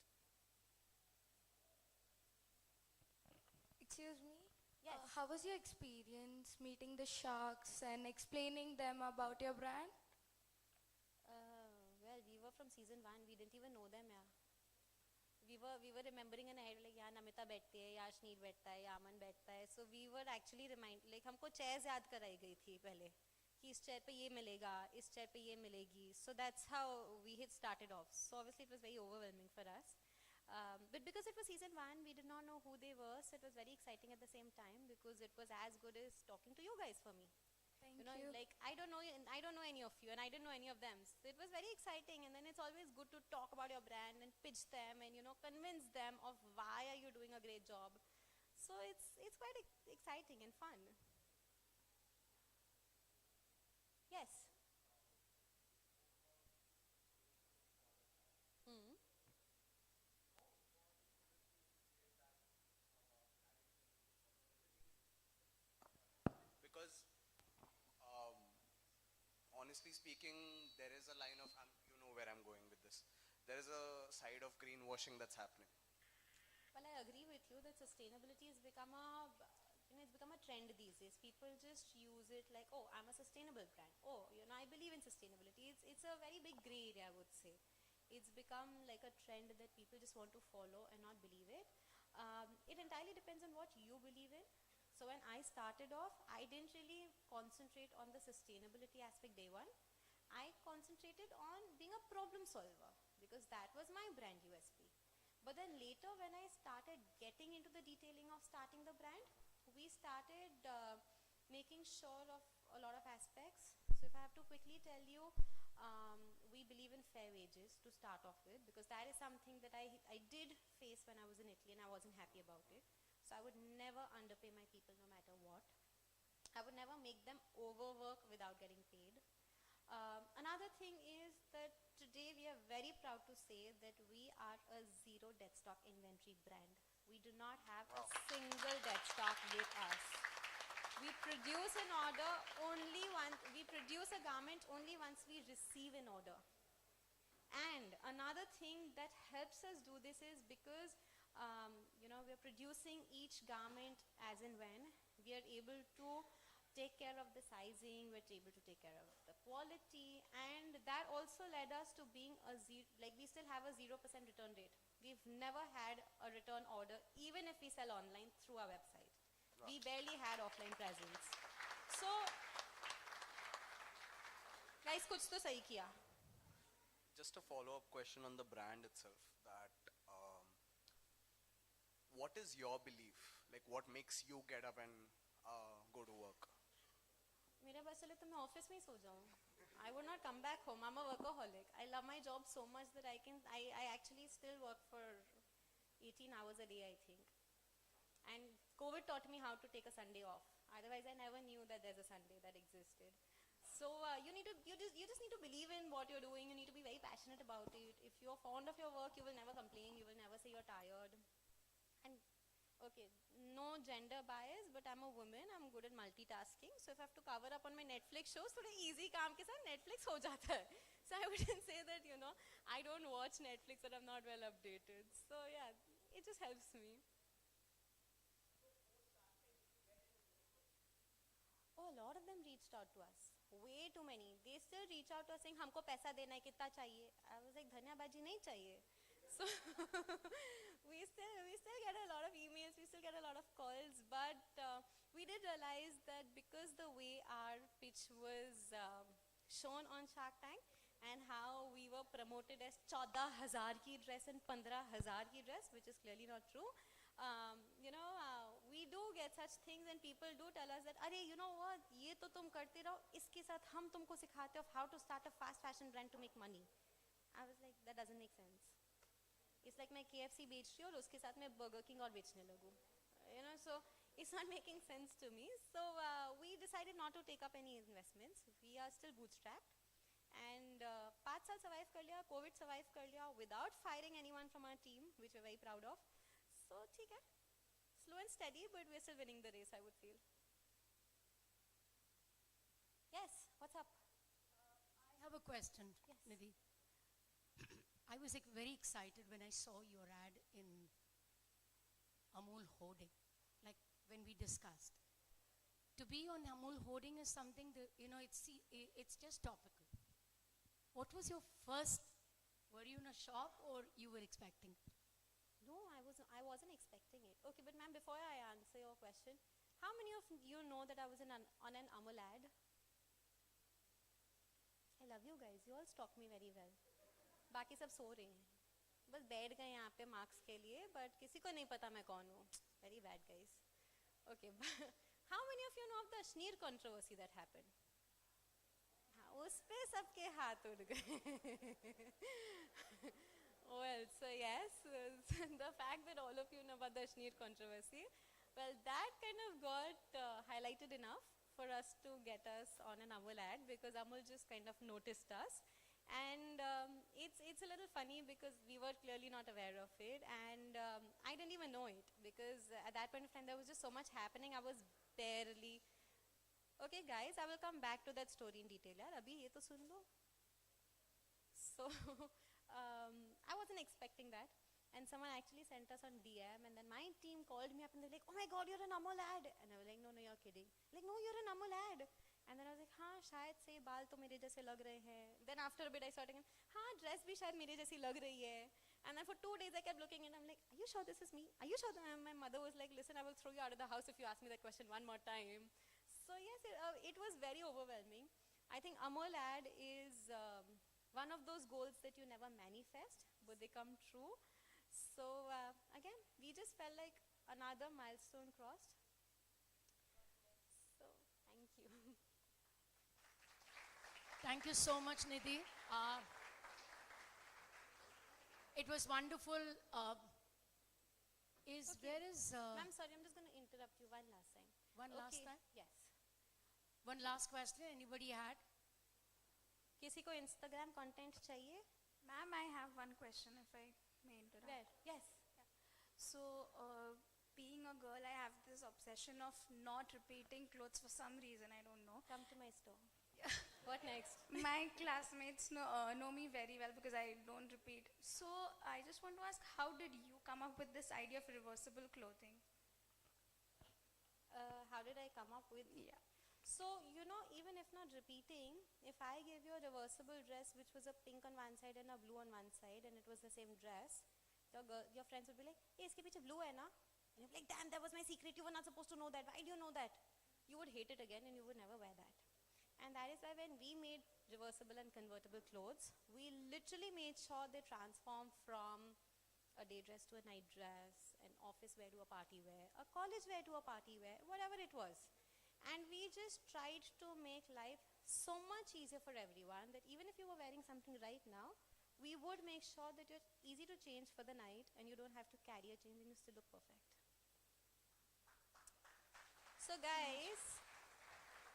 Excuse me? Yes. How was your experience meeting the sharks and explaining them about your brand? Well, we were from season 1, we didn't even know them, yeah. We were remembering in our head like, yeah, Namita बैठती है, yeah, Shneed बैठता है, yeah, Aman बैठता है. So we were actually like हमको chairs याद कराई गई थी पहले कि इस chair पे ये मिलेगा, इस chair पे ये मिलेगी. So that's how we had started off. So obviously it was very overwhelming for us. But because it was season 1, we did not know who they were, so it was very exciting at the same time because it was as good as talking to you guys for me. Thank You know, you. like I don't know any of you, and I didn't know any of them. So it was very exciting, and then it's always good to talk about your brand and pitch them, and convince them of why are you doing a great job. So it's quite exciting and fun. Yes. Hmm. Because honestly speaking, there is a line of, you know where I'm going with this. There is a side of greenwashing that's happening. Well, I agree with you that sustainability has become it's become a trend these days. People just use it like, oh, I'm a sustainable brand. Oh, I believe in sustainability. It's a very big gray area, I would say. It's become like a trend that people just want to follow and not believe it. It entirely depends on what you believe in. So when I started off, I didn't really concentrate on the sustainability aspect day one. I concentrated on being a problem solver because that was my brand USP. But then later when I started getting into the detailing of starting the brand, we started making sure of a lot of aspects. So if I have to quickly tell you, we believe in fair wages to start off with because that is something that I did face when I was in Italy and I wasn't happy about it. So I would never underpay my people no matter what. I would never make them overwork without getting paid. Another thing is that today we are very proud to say that we are a zero dead stock inventory brand. We do not have a single dead stock with us. We produce an order only once, we produce a garment only once we receive an order. And another thing that helps us do this is because we're producing each garment as and when. We are able to take care of the sizing, we're able to take care of the quality, and that also led us to being we still have a 0% return rate. We've never had a return order, even if we sell online through our website. We barely had offline presence. So, guys, kuch to sahi kiya. Just a follow-up question on the brand itself, that what is your belief? Like, what makes you get up and go to work? मेरे बस चले तो मैं office में ही सो जाऊँ. I would not come back home. I'm a workaholic. I love my job so much that I actually still work for 18 hours a day, I think. And COVID taught me how to take a Sunday off. Otherwise, I never knew that there's a Sunday that existed. So you just need to believe in what you're doing. You need to be very passionate about it. If you're fond of your work, you will never complain. You will never say you're tired. And okay, no gender bias, but I'm a woman. I'm good at multitasking. So if I have to cover up on my Netflix shows, थोड़े easy काम के साथ Netflix हो जाता है. So I wouldn't say that I don't watch Netflix or I'm not well updated. So yeah, it just helps me. Oh, a lot of them reached out to us. Way too many. They still reach out to us saying, हमको पैसा देना है, कितना चाहिए? I was like, धन्यवाद जी नहीं चाहिए. So we still get a lot of emails, we still get a lot of calls, but we did realize that because the way our pitch was shown on Shark Tank and how we were promoted as 14,000 ki dress and 15,000 ki dress, which is clearly not true. We do get such things and people do tell us that, अरे you know what, ये तो तुम करते रहो, इसके साथ हम तुमको सिखाते हो how to start a fast fashion brand to make money. I was like, that doesn't make sense. It's like मैं KFC बेच रही हूँ और उसके साथ मैं Burger King और बेचने लगूँ. So It's not making sense to me. So we decided not to take up any investments. We are still bootstrapped. And 5 साल survive कर लिया, COVID survive कर लिया without firing anyone from our team, which we're very proud of. So ठीक है, slow and steady, but we're still winning the race, I would feel. Yes, what's up? I have a question, Yes. Nidhi. I was very excited when I saw your ad in Amul hoarding, like when we discussed. To be on Amul hoarding is something that, it's just topical. What was your first, were you in a shock or you were expecting? No, I wasn't expecting it. Okay, but ma'am, before I answer your question, how many of you know that I was on an Amul ad? I love you guys. You all stalk me very well. बाकी सब सो रहे हैं. बस बैठ गए यहाँ पे marks के लिए, but किसी को नहीं पता मैं कौन हूँ. Very bad guys. Okay, how many of you know of the Ashneer controversy that happened? उस पे सबके हाथ उड़ गए. Well, so yes, the fact that all of you know about the Ashneer controversy, well, that kind of got highlighted enough for us to get us on an Amul ad, because Amul just kind of noticed us. And it's a little funny because we were clearly not aware of it, and I didn't even know it, because at that point of time there was just so much happening. I was barely... Okay guys, I will come back to that story in detail. यार अभी ये तो सुन लो. So I wasn't expecting that, and someone actually sent us on DM, and then my team called me up and they're like, oh my god, you're an Amul ad. And I was like, no, you're kidding. Like, no, you're an Amul ad. And then I was like, हाँ शायद से बाल तो मेरे जैसे लग रहे हैं. Then after a bit I started thinking, हाँ dress भी शायद मेरे जैसी लग रही है. And then for 2 days I kept looking and I'm like, are you sure this is me? Are you sure? And my mother was like, listen, I will throw you out of the house if you ask me that question one more time. So yes, it was very overwhelming. I think Amul ad is one of those goals that you never manifest, but they come true. So again, we just felt like another milestone crossed. So thank you. Thank you so much, Nidhi. It was wonderful. Ma'am, sorry, I'm just going to interrupt you one last time. One last time? Yes. One last question. Anybody had? किसी को Instagram content चाहिए? Ma'am, I have one question if I may interrupt. Where? Yes. So, being a girl, I have this obsession of not repeating clothes for some reason, I don't know. Come to my store. What next? My classmates know me very well because I don't repeat. So, I just want to ask, how did you come up with this idea of reversible clothing? How did I come up with? Yeah. So, even if not repeating, if I gave you a reversible dress which was a pink on one side and a blue on one side, and it was the same dress, your friends would be like, hey, iske piche blue hai na? And you'd be like, damn, that was my secret, you were not supposed to know that, why do you know that? You would hate it again and you would never wear that. And that is why when we made reversible and convertible clothes, we literally made sure they transform from a day dress to a night dress, an office wear to a party wear, a college wear to a party wear, whatever it was. And we just tried to make life so much easier for everyone that even if you were wearing something right now, we would make sure that you're easy to change for the night and you don't have to carry a change and you still look perfect. So guys,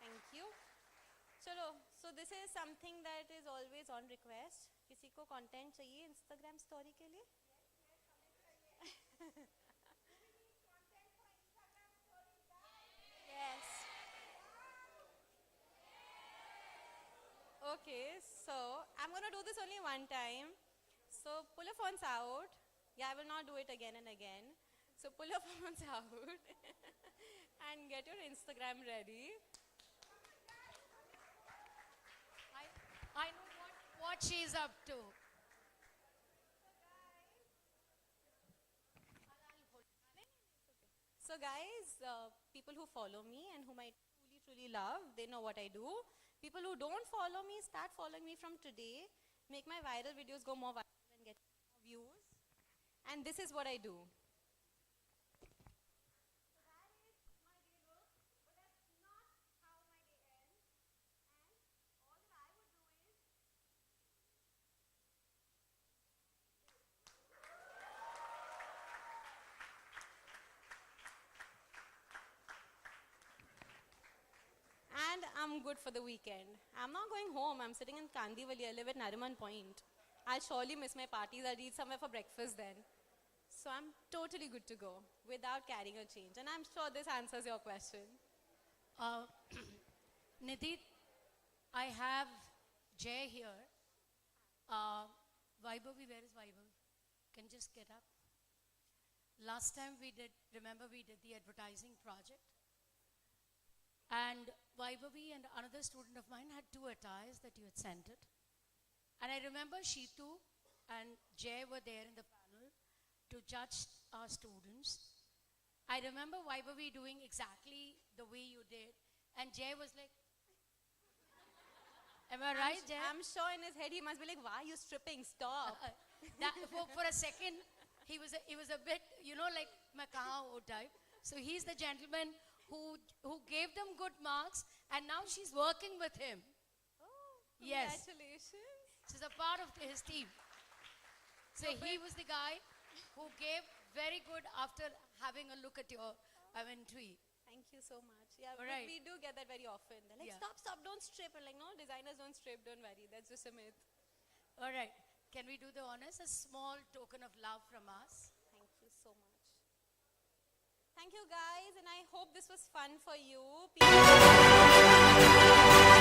thank you. Chalo, so this is something that is always on request. किसी को content चाहिए Instagram story के लिए? Yes. Okay, so I'm gonna do this only one time. So pull your phones out. Yeah, I will not do it again and again. So pull your phones out and get your Instagram ready. I know what she's up to. So guys, people who follow me and whom I truly love, they know what I do. People who don't follow me, start following me from today. Make my viral videos go more viral and get more views. And this is what I do. I'm good for the weekend. I'm not going home. I'm sitting in Kandivali. I live at Nariman Point. I'll surely miss my parties. I'll eat somewhere for breakfast then. So I'm totally good to go without carrying a change. And I'm sure this answers your question. Nidhi, I have Jay here. Vaibhavi, where is Vaibhavi? Can you just get up? Last time remember we did the advertising project. And Vaibhavi and another student of mine had 2 attires that you had sent it. And I remember Sheetu and Jay were there in the panel to judge our students. I remember Vaibhavi doing exactly the way you did. And Jay was like, am I right, Jay? I'm sure in his head he must be like, why are you stripping? Stop. For a second, he was a bit, like, "Main kahan ho" type. So he's the gentleman who gave them good marks, and now she's working with him. Oh, Yes. congratulations. She's a part of his team. So he was the guy who gave very good after having a look at your tweet. Thank you so much. Yeah, All but right. we do get that very often. They're like, Yeah. stop, don't strip. And like, no, designers don't strip, don't worry. That's just a myth. All right. Can we do the honors? A small token of love from us. Thank you so much. Thank you, guys. And I hope this was fun for you. Thank you so much, guys.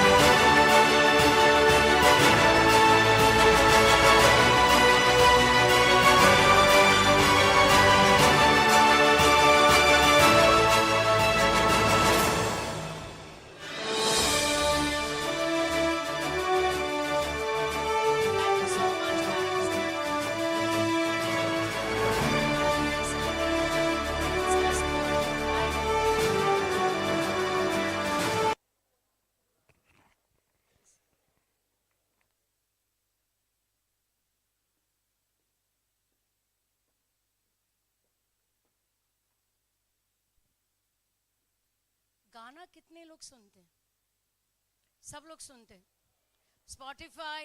गाना कितने लोग सुनते हैं? सब लोग सुनते हैं. Spotify,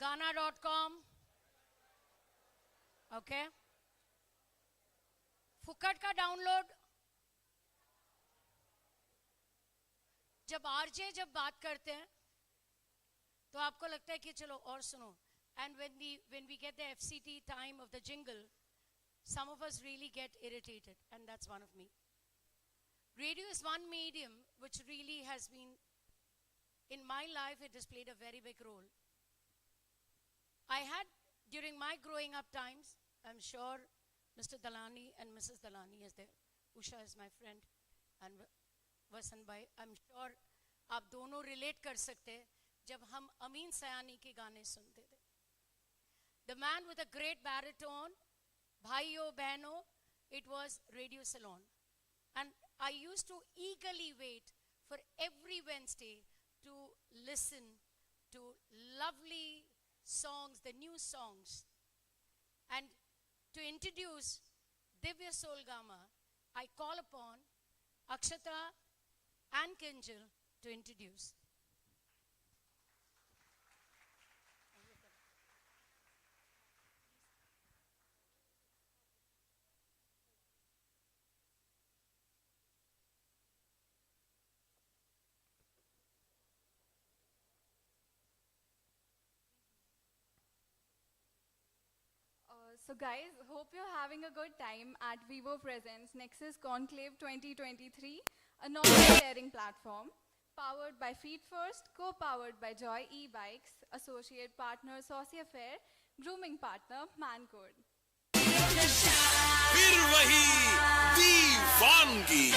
Gaana.com, okay. फुकट का डाउनलोड. जब आरजे जब बात करते हैं तो आपको लगता है कि चलो और सुनो. And when we get the FCT time of the jingle, some of us really get irritated, and that's one of me. Radio is one medium which really has been, in my life, it has played a very big role. I had, during my growing up times, I'm sure Mr. Dalani and Mrs. Dalani is there. Usha is my friend, and Vasan Bhai. I'm sure आप दोनों relate कर सकते जब हम अमीन सयानी के गाने सुनते थे. The man with a great baritone, Bhaiyo Behno, it was Radio Salon. And I used to eagerly wait for every Wednesday to listen to lovely songs, the new songs. And to introduce Divya Solgama, I call upon Akshata and Kinjal to introduce. So guys, hope you're having a good time at VIVO Presents NEXUS Conclave 2023, a knowledge-sharing platform powered by Feet First, co-powered by Joy e-bikes, associate partner Saucy Affair, grooming partner Mancode. फिर वही दीवानगी.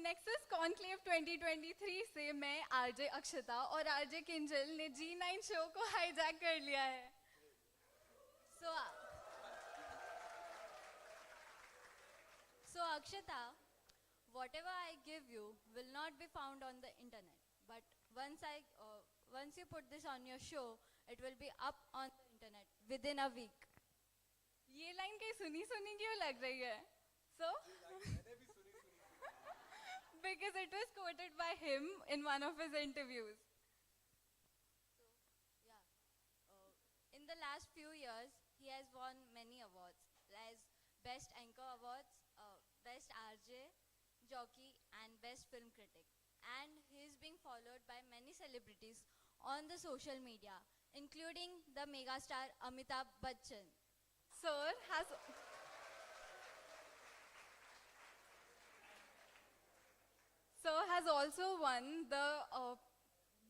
NEXUS Conclave 2023 से मैं RJ अक्षता और RJ Kinjal ने G9 show को hijack कर लिया है. So Akshata, whatever I give you will not be found on the internet. But once you put this on your show, it will be up on the internet within a week. ये line कहीं सुनी सुनी क्यों लग रही है? So because it was quoted by him in one of his interviews. In the last few years, he has won many awards, as Best Anchor Awards, Best RJ, Jockey, and Best Film Critic. And he is being followed by many celebrities on the social media, including the megastar Amitabh Bachchan. Sir has Sir has also won the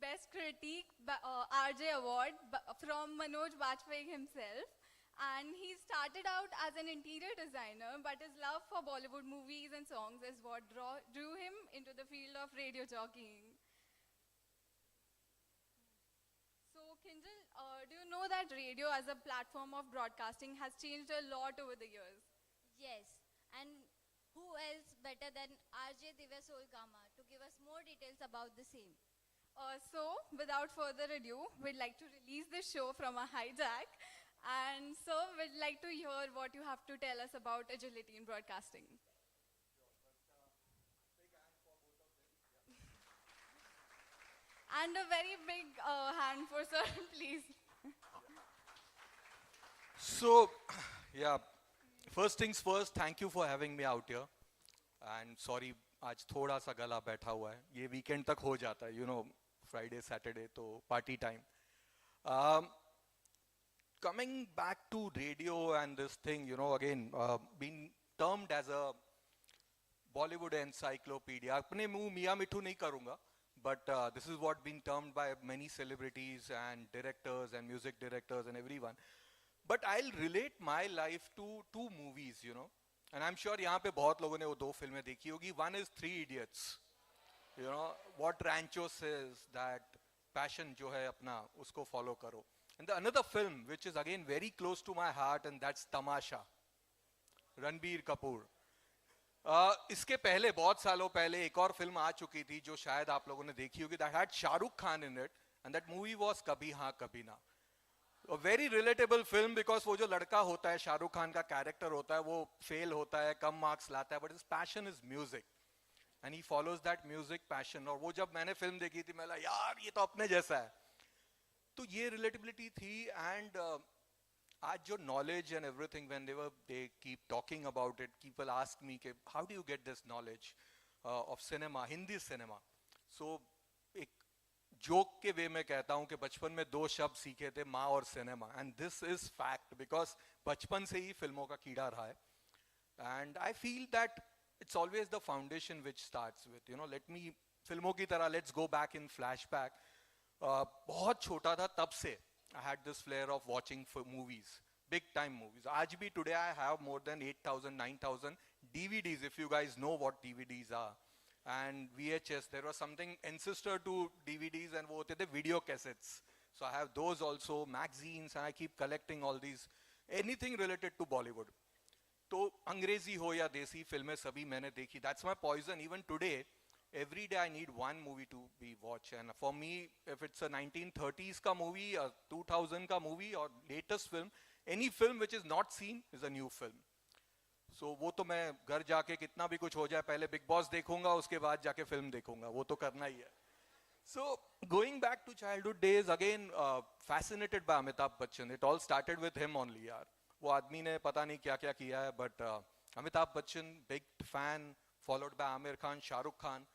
Best Critique RJ Award from Manoj Bajpayee himself. And he started out as an interior designer, but his love for Bollywood movies and songs is what drew him into the field of radio jockeying. So, Kinjal, do you know that radio as a platform of broadcasting has changed a lot over the years? Yes, and who else better than RJ Divya Solkama to give us more details about the same? So, without further ado, we'd like to release this show from a hijack. And so, we'd like to hear what you have to tell us about agility in broadcasting. And a very big hand for sir, please. So, yeah, first things first, thank you for having me out here. And sorry, आज थोड़ा सा गला बैठा हुआ है. ये weekend तक हो जाता है, you know, Friday, Saturday, तो party time. Coming back to radio and this thing, you know, again, being termed as a Bollywood encyclopedia. अपने मुंह मियाँ मिठू नहीं करूँगा, but this is what been termed by many celebrities and directors and music directors and everyone. But I'll relate my life to two movies, you know. And I'm sure यहाँ पे बहुत लोगों ने वो दो फिल्में देखी होगी. One is Three Idiots. You know, what Rancho says, that passion जो है अपना, उसको follow करो. And the another film which is again very close to my heart, and that's Tamasha, Ranbir Kapoor. इसके पहले बहुत सालों पहले एक और फिल्म आ चुकी थी जो शायद आप लोगों ने देखी होगी, that had Shah Rukh Khan in it, and that movie was Kabhi Haan Kabhi Na. A very relatable film because वो जो लड़का होता है, शाहरुख खान का कैरेक्टर होता है, वो फेल होता है, कम मार्क्स लाता है, but his passion is music, and he follows that music passion. और वो जब मैंने फिल्म देखी थी, मैं लगा यार ये तो अपने जैसा है. तो ये relatability थी, and आज जो knowledge and everything, when they keep talking about it, people ask me कि how do you get this knowledge of cinema, Hindi cinema? So एक जोक के वे में कहता हूँ कि बचपन में दो शब्द सीखे थे, माँ और cinema, and this is fact because बचपन से ही फिल्मों का कीड़ा रहा है. And I feel that it's always the foundation which starts with, you know, let me, फिल्मों की तरह let's go back in flashback. बहुत छोटा था तब से I had this flair of watching for movies, big time movies. आज भी today I have more than 8,000, 9,000 DVDs, if you guys know what DVDs are. And VHS, there was something ancestor to DVDs, and वो होते थे video cassettes. So I have those also, magazines, and I keep collecting all these, anything related to Bollywood. तो अंग्रेजी हो या देसी फिल्में सभी मैंने देखी. That's my poison. Even today, every day I need one movie to be watched. And for me, if it's a 1930s ka movie, a 2000 ka movie, or latest film, any film which is not seen is a new film. So वो तो मैं घर जाके कितना भी कुछ हो जाए पहले बिग बॉस देखूंगा, उसके बाद जाके फिल्म देखूंगा, वो तो करना ही है. So going back to childhood days, again fascinated by Amitabh Bachchan. It all started with him only, यार. वो आदमी ने पता नहीं क्या क्या किया है, but Amitabh Bachchan, big fan, followed by Amir Khan, Shah Rukh Khan.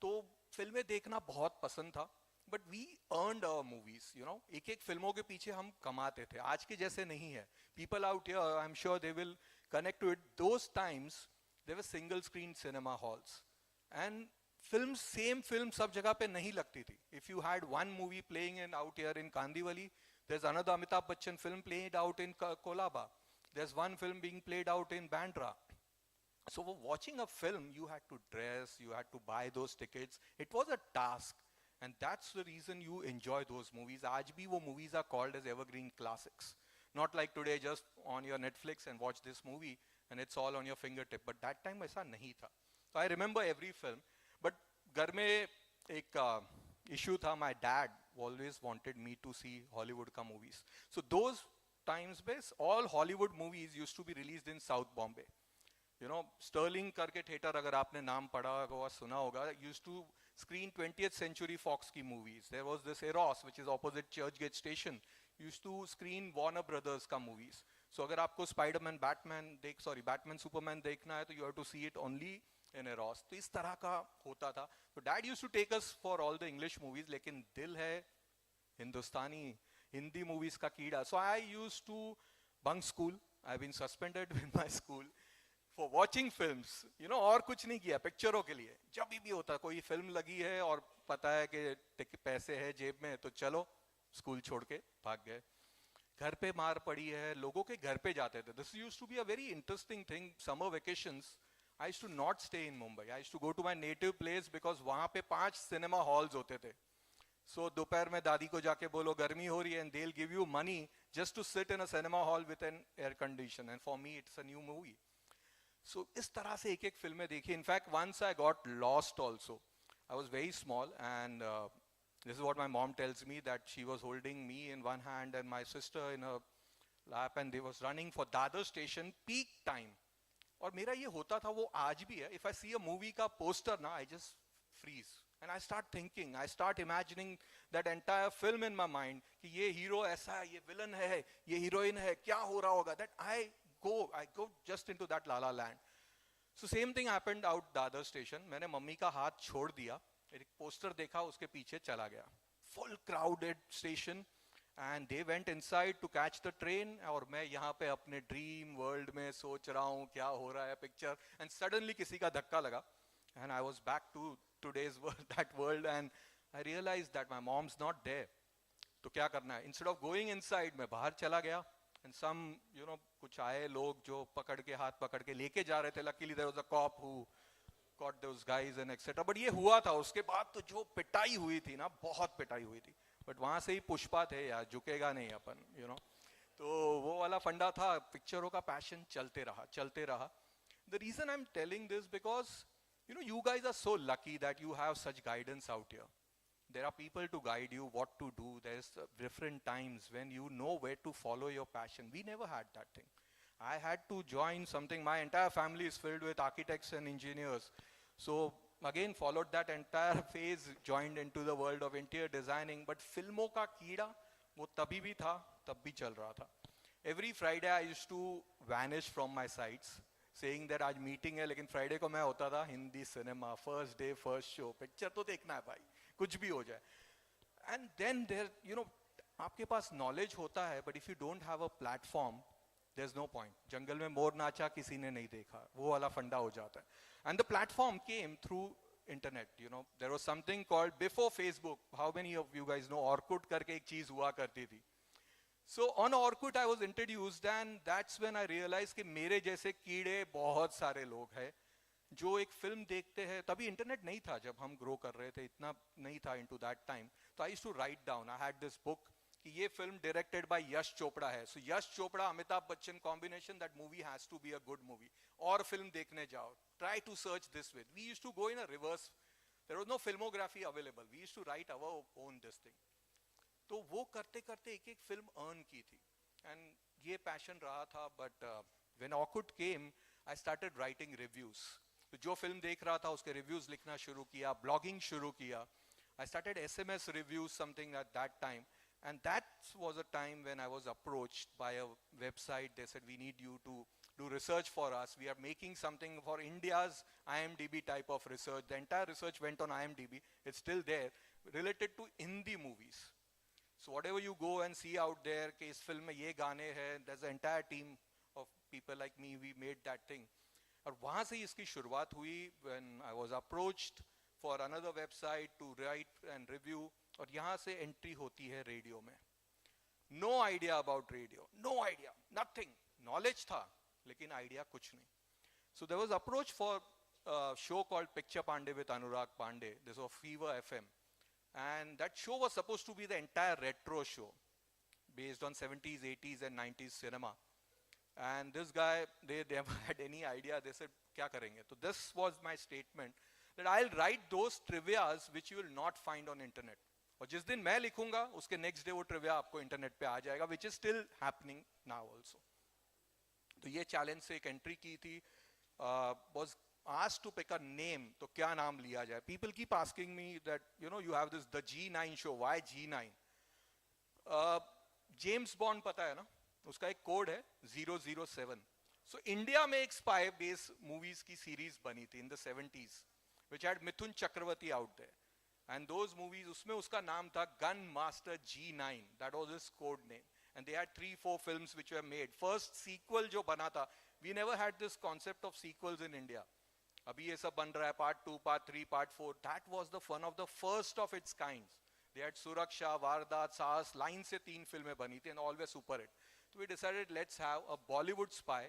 तो फिल्में देखना बहुत पसंद था. But we earned our movies, you know. एक एक फिल्मों के पीछे हम कमाते थे. आज के जैसे नहीं है. People out here, I'm sure they will connect to it. Those times, there were single screen cinema halls. And films, same film सब जगह पे नहीं लगती थी. If you had one movie playing out here in Kandivali, there's another Amitabh Bachchan film played out in Kolaba. There's one film being played out in Bandra. So for watching a film, you had to dress, you had to buy those tickets. It was a task. And that's the reason you enjoy those movies. आज भी वो movies are called as evergreen classics. Not like today, just on your Netflix and watch this movie and it's all on your fingertip. But that time ऐसा नहीं था. So I remember every film. But घर में एक issue था. My dad always wanted me to see Hollywood ka movies. So those times base, all Hollywood movies used to be released in South Bombay. You know, Sterling करके theater अगर आपने नाम पढ़ा होगा सुना होगा, used to screen 20th Century Fox की movies. There was this Eros, which is opposite Churchgate Station, used to screen Warner Brothers ka movies. So अगर आपको स्पाइडरमैन बैटमैन सुपरमैन देखना है तो you have to see it only in Eros. तो इस तरह का होता था. तो dad used to take us for all the English movies, लेकिन दिल है हिंदुस्तानी हिंदी मूवीज का कीड़ा. So I used to bunk school. I have been suspended with my school for watching films, you know. और कुछ नहीं किया पिक्चरों के लिए. जब भी होता कोई फिल्म लगी है और पता है कि पैसे है जेब में, तो चलो स्कूल छोड़ के भाग गए. घर पे मार पड़ी है, लोगों के घर पे जाते थे. This used to be a very interesting thing. Summer vacations I used to not stay in Mumbai. I used to go to my native place because वहां पे 5 सिनेमा हॉल्स होते थे. सो दोपहर में दादी को जाके बोलो गर्मी हो रही है, and they will give you money just to sit in a cinema hall with an air condition. And for me it's a new movie. So इस तरह से एक एक फिल्में देखी. In fact once I got lost also. I was very small and this is what my mom tells me, that she was holding me in one hand and my sister in her lap, and they was running for Dadar station peak time. और मेरा ये होता था, वो आज भी है. If I see a movie का poster ना, I just freeze and I start thinking, I start imagining that entire film in my mind कि ये hero ऐसा है, ये villain है, ये heroine है, क्या हो रहा होगा. That I go just into that la la land. So same thing happened out Dadar station. मैंने मम्मी का हाथ छोड़ दिया, एक पोस्टर देखा, उसके पीछे चला गया. Full crowded station and they went inside to catch the train. और मैं यहाँ पे अपने ड्रीम वर्ल्ड में सोच रहा हूँ क्या हो रहा है पिक्चर. एंड सडनली किसी का धक्का लगा and I was back to today's that world and I realise that my mom's not there. तो क्या करना है, इंस्टेड ऑफ गोइंग इनसाइड मैं बाहर चला गया. एंड सम यू नो कुछ आए लोग जो पकड़ के हाथ पकड़ के लेके जा रहे थे. Luckily there was a cop who caught those guys and etc. But ये हुआ था. उसके बाद तो जो पिटाई हुई थी ना, बहुत पिटाई हुई थी. बट वहां से ही पुष्पा थे यार, झुकेगा नहीं अपन, यू नो. तो वो वाला फंडा था. पिक्चरों का पैशन चलते रहा. The reason I'm telling this because you know you guys are so lucky that you have such guidance out here. There are people to guide you what to do. There's different times when you know where to follow your passion. We never had that thing. I had to join something. My entire family is filled with architects and engineers. So again followed that entire phase, joined into the world of interior designing. But filmon ka keeda wo tabhi bhi tha, tab bhi chal raha tha. Every Friday I used to vanish from my sites saying that aaj meeting hai, lekin Friday ko main hota tha Hindi cinema, first day first show. Picture to dekhna hai bhai, kuch bhi ho jaye. And then there, you know, aapke paas knowledge hota hai, but if you don't have a platform, there's no point. जंगल में मोर नाचा किसी ने नहीं देखा, वो वाला फंडा हो जाता है. And the platform came through internet. You know, there was something called before Facebook. How many of you guys know Orkut करके एक चीज हुआ करती थी. So on Orkut I was introduced, and that's when I realized कि मेरे जैसे कीड़े बहुत सारे लोग हैं जो एक फिल्म देखते हैं. तभी इंटरनेट नहीं था जब हम ग्रो कर रहे थे, इतना नहीं था into that time. So I used to write down. I had this book कि ये film directed by Yash Chopra है. So Yash Chopra Amitabh Bachchan combination, that movie has to be a good movie. और फिल्म देखने जाओ, try to search this with. We used to go in a reverse. There was no filmography available. We used to write our own this thing. तो वो करते करते एक एक film earn की थी. एंड ये पैशन रहा था. But when Orkut came I started writing reviews. तो जो फिल्म देख रहा था उसके रिव्यूज लिखना शुरू किया, ब्लॉगिंग शुरू किया. I started SMS reviews, something at that time. And that was a time when I was approached by a website. They said, we need you to do research for us. We are making something for India's IMDb type of research. The entire research went on IMDb. It's still there, related to Hindi movies. So whatever you go and see out there, कि इस film में ये गाने हैं, there's an entire team of people like me, we made that thing. और वहाँ से इसकी शुरुआत हुई when I was approached for another website to write and review. और यहाँ से एंट्री होती है रेडियो में. No idea about radio, no idea, nothing. Knowledge था लेकिन आइडिया कुछ नहीं. So there was approach for show called picture Pande with Anurag Pande. This was VIVO FM, and that show was supposed to be the entire retro show based on 70s, 80s and 90s cinema. And this guy, they never had any idea. They said क्या करेंगे. So this was my statement, that I'll write those trivias which you will not find on internet. और जिस दिन मैं लिखूंगा उसके next day वो trivia आपको इंटरनेट पे आ जाएगा, which is still happening now also. तो ये चैलेंज से एक एंट्री की थी. Was asked to pick a name. तो क्या नाम लिया जाए. People keep asking me that you know you have this the G9 show. Why G9? James Bond पता है ना, उसका एक कोड है 007. So इंडिया में एक स्पाई बेस मूवीज की सीरीज बनी थी in the 70s which had Mithun Chakraborty out there. And those movies, उसमें उसका नाम था Gun Master G9. That was his code name. And they had 3-4 films which were made. First sequel जो बना था, we never had this concept of sequels in India. अभी ये सब बन रहा है, part 2, part 3, part 4. That was one of the first of its kinds. They had Suraksha, Vardat, Saas, line से 3 फिल्में बनी थी and all were super hit. So we decided let's have a Bollywood spy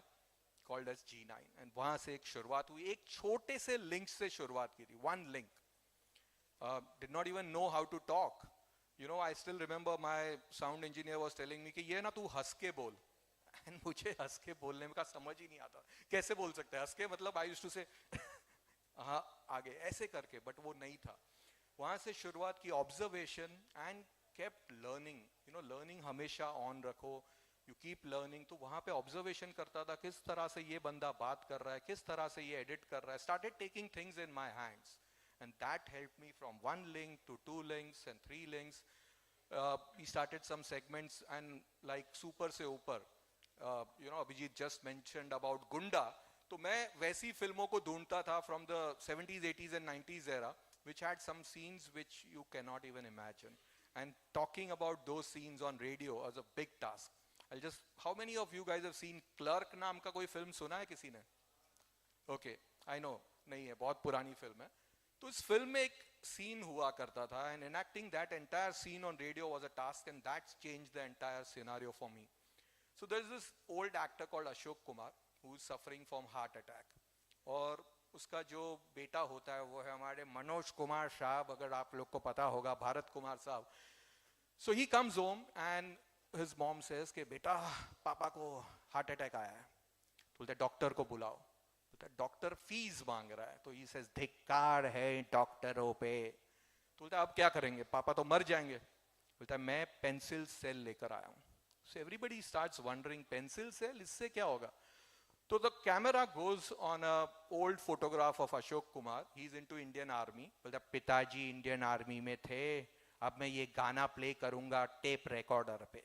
called as G9. And वहाँ से एक शुरुआत हुई, एक छोटे से link से शुरुआत की थी, one link. Did not even know how to talk. You know, I still remember my sound engineer was telling me कि ये ना तू हंस के बोल. And मुझे हंस के बोलने का समझ ही नहीं आता. कैसे बोल सकते हैं हंस के, मतलब I used to say हाँ आगे ऐसे करके, but वो नहीं था. वहाँ से शुरुआत की, observation and kept learning. You know, learning हमेशा on रखो. You keep learning. तो वहाँ पे observation करता था, किस तरह से ये बंदा बात कर रहा है, किस तरह से ये edit कर रहा है. Started taking things in my hands. And that helped me from 1 link to 2 links and 3 links. We started some segments and like super se upar. You know, Abhijit just mentioned about Gunda. तो मैं वैसी फिल्मों को ढूंढता था from the 70s, 80s and 90s era, which had some scenes which you cannot even imagine. And talking about those scenes on radio was a big task. How many of you guys have seen Clerk नाम का कोई film सुना है किसी ने? Okay, I know, नहीं है, बहुत पुरानी फिल्म है. तो इस फिल्म में एक सीन हुआ करता था and enacting that entire scene on radio was a task and that's changed the entire scenario for me. So there's this old actor called Ashok Kumar who is suffering from heart attack. और उसका जो बेटा होता है वो है हमारे मनोज कुमार साहब, अगर आप लोग को पता होगा, भारत कुमार साहब. So he comes home and his mom says कि बेटा पापा को हार्ट अटैक आया है. बोलते डॉक्टर को बुलाओ. डॉक्टर फीस मांग रहा है. तो ही सेज धिक्कार है डॉक्टरों पे. तो बोलता अब क्या करेंगे, पापा तो मर जाएंगे. बोलता है मैं पेंसिल सेल लेकर आया हूं. So everybody starts wondering pencil cell, इससे क्या होगा. तो the camera goes on a old photograph of Ashok Kumar. He is into Indian army. बोलता पिताजी इंडियन आर्मी में थे, अब मैं ये गाना प्ले करूंगा टेप रिकॉर्डर पे.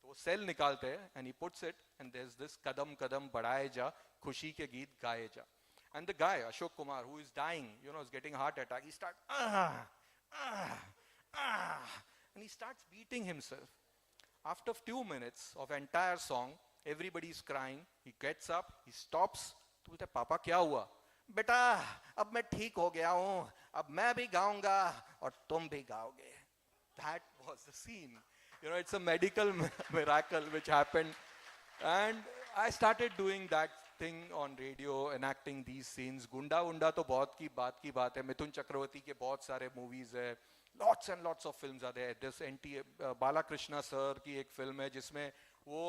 तो वो सेल निकालते हैं and he puts it and there is this कदम कदम बढ़ाए जा, खुशी के गीत गाए जा. And the guy, Ashok Kumar, who is dying, you know, is getting heart attack, he starts, and he starts beating himself. After 2 minutes of entire song, everybody is crying, he gets up, he stops, तो बोलते पापा क्या हुआ. बेटा अब मैं ठीक हो गया हूँ, अब मैं भी गाऊंगा और तुम भी गाओगे. That was the scene. You know, it's a medical miracle which happened. And I started doing that thing on radio, enacting these scenes. Gunda Unda तो बहुत की बात है. मिथुन चक्रवर्ती के बहुत सारे movies है. Lots and lots of films are there. This Balakrishna sir की एक फिल्म है जिसमें वो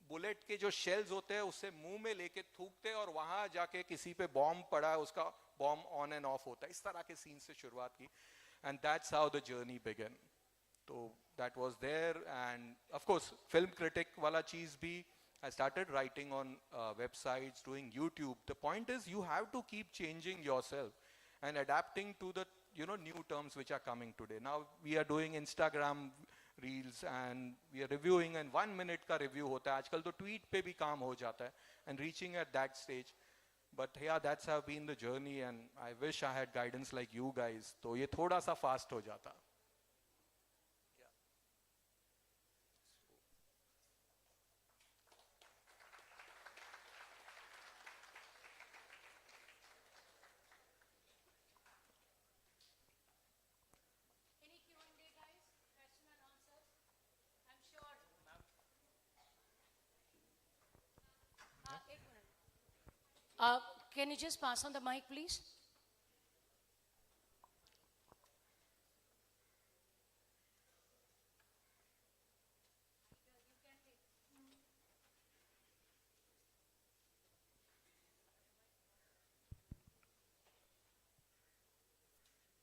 बुलेट के जो शेल्स होते हैं उससे मुंह में लेके थूकते हैं और वहां जाके किसी पे बॉम्ब पड़ा है, उसका बॉम्ब ऑन एंड ऑफ होता है. इस तरह के सीन से शुरुआत की. And that's how the journey began. So that was there. And of course film critic वाला चीज भी I started writing on websites, doing YouTube. The point is you have to keep changing yourself and adapting to the new terms which are coming today. Now we are doing Instagram reels and we are reviewing and 1 minute का review होता है. आजकल तो tweet पे भी काम हो जाता है and reaching at that stage. But yeah, that's have been the journey and I wish I had guidance like you guys. तो ये थोड़ा सा fast हो जाता. Can you just pass on the mic, please?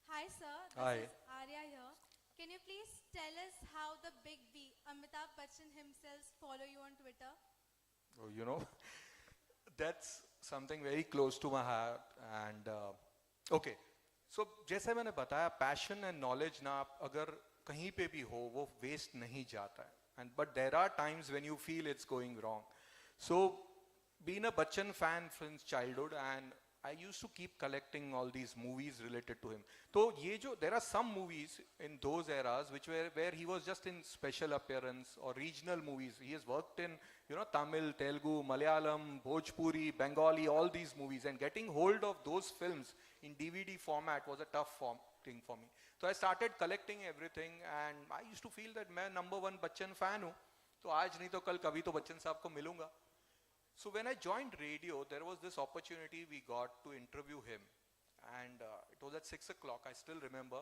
Hi sir, Hi. this is Arya here. Can you please tell us how the big B, Amitabh Bachchan himself, follow you on Twitter? Oh, that's something very close to my heart. And okay, so जैसे मैंने बताया, passion and knowledge ना अगर कहीं पे भी हो वो waste नहीं जाता है. But there are times when you feel it's going wrong. So, been a Bachchan fan since childhood, and I used to keep collecting all these movies related to him. So, there are some movies in those eras which were where he was just in special appearance or regional movies. He has worked in, Tamil, Telugu, Malayalam, Bhojpuri, Bengali, all these movies, and getting hold of those films in DVD format was a tough thing for me. So I started collecting everything, and I used to feel that मैं number one Bachchan fan हूँ, तो आज नहीं तो कल कभी तो बच्चन साहब को मिलूंगा. So when I joined radio, there was this opportunity we got to interview him, and it was at 6 o'clock. I still remember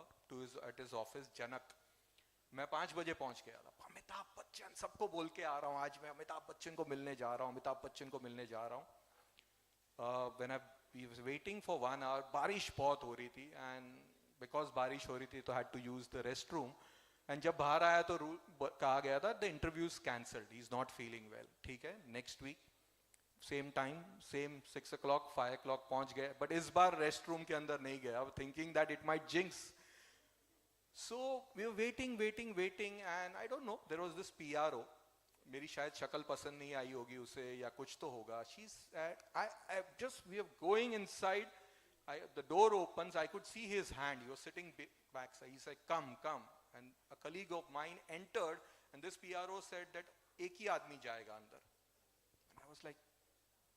at his office, Janak. मैं 5 बजे पहुंच गया था. अमिताभ बच्चन सबको बोल के आ रहा हूँ, आज मैं अमिताभ बच्चन को मिलने जा रहा हूँ, अमिताभ बच्चन को मिलने जा रहा हूँ. When we was waiting for 1 hour, बारिश बहुत हो रही थी, and because बारिश हो रही थी तो had to use the restroom. And जब बाहर आया तो कहा गया था the interview is cancelled, he is not feeling well. ठीक है, next week same time, same 6 o'clock, 5 o'clock पहुंच गए, but इस बार restroom के अंदर नहीं गया, thinking that it might jinx. So we were waiting, and I don't know, there was this PRO. मेरी शायद शक्ल पसंद नहीं आई होगी उसे या कुछ तो होगा. We were going inside. The door opens, I could see his hand. He was sitting back. He said, come. And a colleague of mine entered, and this PRO said that एक ही आदमी जाएगा अंदर. And I was like,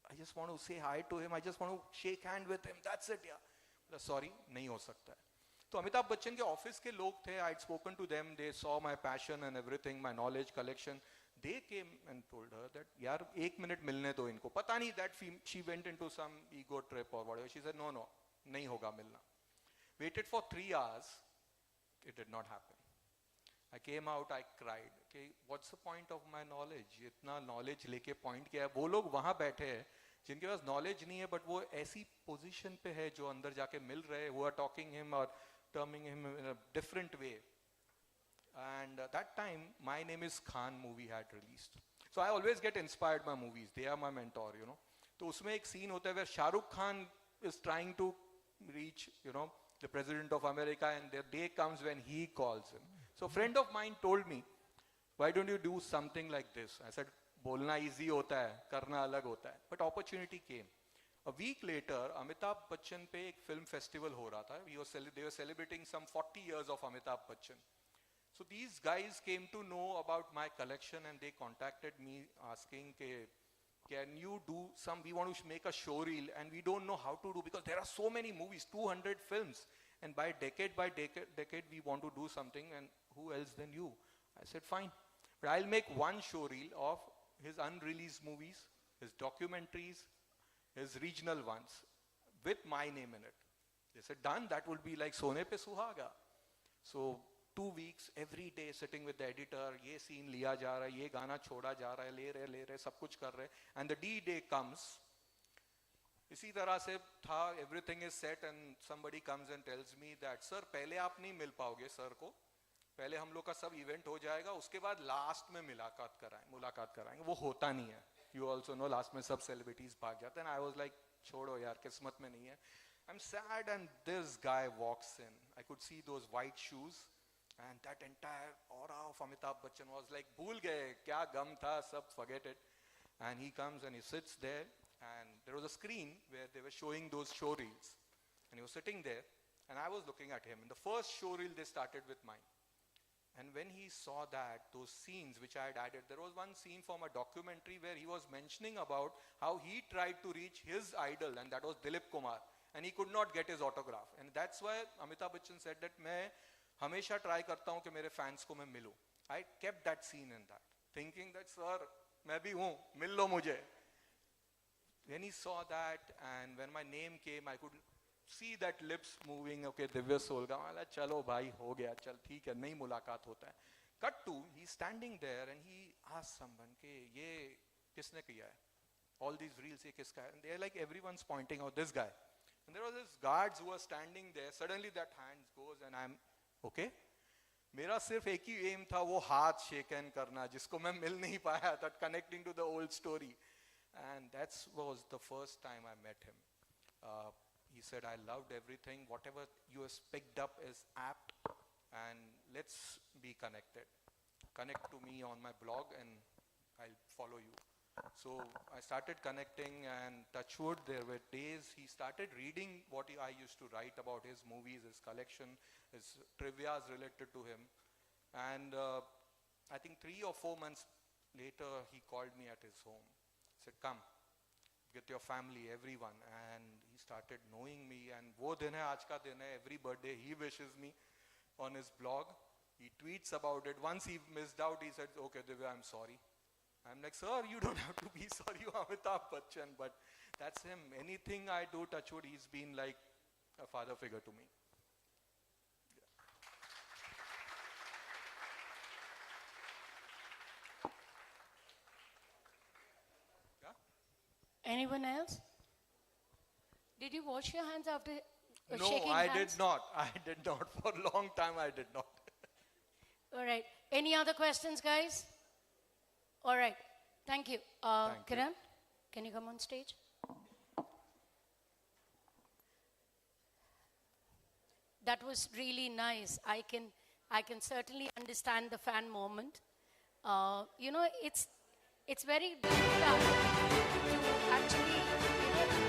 I just want to say hi to him. I just want to shake hand with him. That's it, yeah. Sorry, नहीं हो सकता है. तो अमिताभ बच्चन के ऑफिस के लोग थे. I had spoken to them. They saw my passion and everything, my knowledge collection. They came and told her that, यार 1 minute मिलने दो इनको. पता नहीं that she went into some ego trip or whatever. She said, no, नहीं होगा मिलना. Waited for 3 hours. It did not happen. I came out, I cried. Okay, what's the point of my knowledge? इतना knowledge लेके point किया है. वो लोग वहाँ बैठे हैं जिनके पास knowledge नहीं है, but वो ऐसी position पे है जो अंदर जाके मिल रहे हैं, who are talking him or terming him in a different way. And that time, My Name is Khan movie had released. So I always get inspired by movies. They are my mentor, तो उसमें एक scene होता है where Shah Rukh Khan is trying to reach, the President of America, and the day comes when he calls him. So a friend of mine told me, why don't you do something like this? I said, बोलना easy होता है, करना अलग होता है. But opportunity came. A week later, Amitabh Bachchan पे एक film festival हो रहा था. They were celebrating some 40 years of Amitabh Bachchan. So these guys came to know about my collection, and they contacted me asking, can you do we want to make a show reel, and we don't know how to do, because there are so many movies, 200 films, and by decade we want to do something, and who else than you? I said, fine, but I'll make one show reel of his unreleased movies, his documentaries, his regional ones, with my name in it. They said, done, that would be like Sone Pe Suhaga. So 2 weeks, every day sitting with the editor, ये scene लिया जा रहा है, ये गाना छोड़ा जा रहा है, ले रहे, सब कुछ कर रहे, and the D-Day comes. इसी तरह से था, everything is set, and somebody comes and tells me that, sir, पहले आप नहीं मिल पाओगे सर को, पहले हम लोग का सब event हो जाएगा, उसके बाद last में मुलाकात कराएंगे, वो होता नहीं है. You also know, last में सब celebrities भाग जाते हैं. And I was like, छोड़ो यार, किस्मत में नहीं है. I'm sad, and this guy walks in. I could see those white shoes. And that entire aura of Amitabh Bachchan was like, भूल गए क्या गम था, सब forget it. And he comes and he sits there, and there was a screen where they were showing those show reels, and he was sitting there, and I was looking at him. In the first show reel, they started with mine, and when he saw those scenes which I had added, there was one scene from a documentary where he was mentioning about how he tried to reach his idol, and that was Dilip Kumar, and he could not get his autograph. And that's why Amitabh Bachchan said that मैं हमेशा try करता हूं कि मेरे fans को मैं मिलूं. I kept that scene in that, thinking that, sir, मैं भी हूं, मिल लो मुझे. When he saw that, and when my name came, I could see that lips moving. Okay, Divya Solga, चलो भाई हो गया, चल ठीक है, नहीं मुलाकात होता है. Cut to, he's standing there and he asked someone कि ये किसने किया है? All these reels, ये किसका है? And they're like, everyone's pointing out this guy. And there was this guards who were standing there. Suddenly that hand goes, and I'm okay. मेरा सिर्फ एक ही एम था, वो हाथ शेकन करना, जिसको मैं मिल नहीं पाया. That connecting to the old story, and that was the first time I met him. He said, I loved everything. Whatever you have picked up is apt, and let's be connected. connect to me on my blog and I'll follow you. So I started connecting, and touch wood, there were days he started reading what I used to write about his movies, his collection, his trivias related to him. And I think 3 or 4 months later, he called me at his home. He said, come, get your family, everyone. And he started knowing me. And wo din hai, aaj ka din hai, every birthday he wishes me on his blog. He tweets about it. Once he missed out, he said, okay, Divya, I'm sorry. I'm like, sir, you don't have to be sorry, you Amitabh Bachchan. But that's him. Anything I do, touch wood, he's been like a father figure to me. Anyone else? Did you wash your hands after No, shaking I hands? did not. I did not. For a long time, I did not. All right. Any other questions, guys? All right. Thank you. Thank you. Kiran, can you come on stage? That was really nice. I can certainly understand the fan moment. You know, it's very difficult to actually,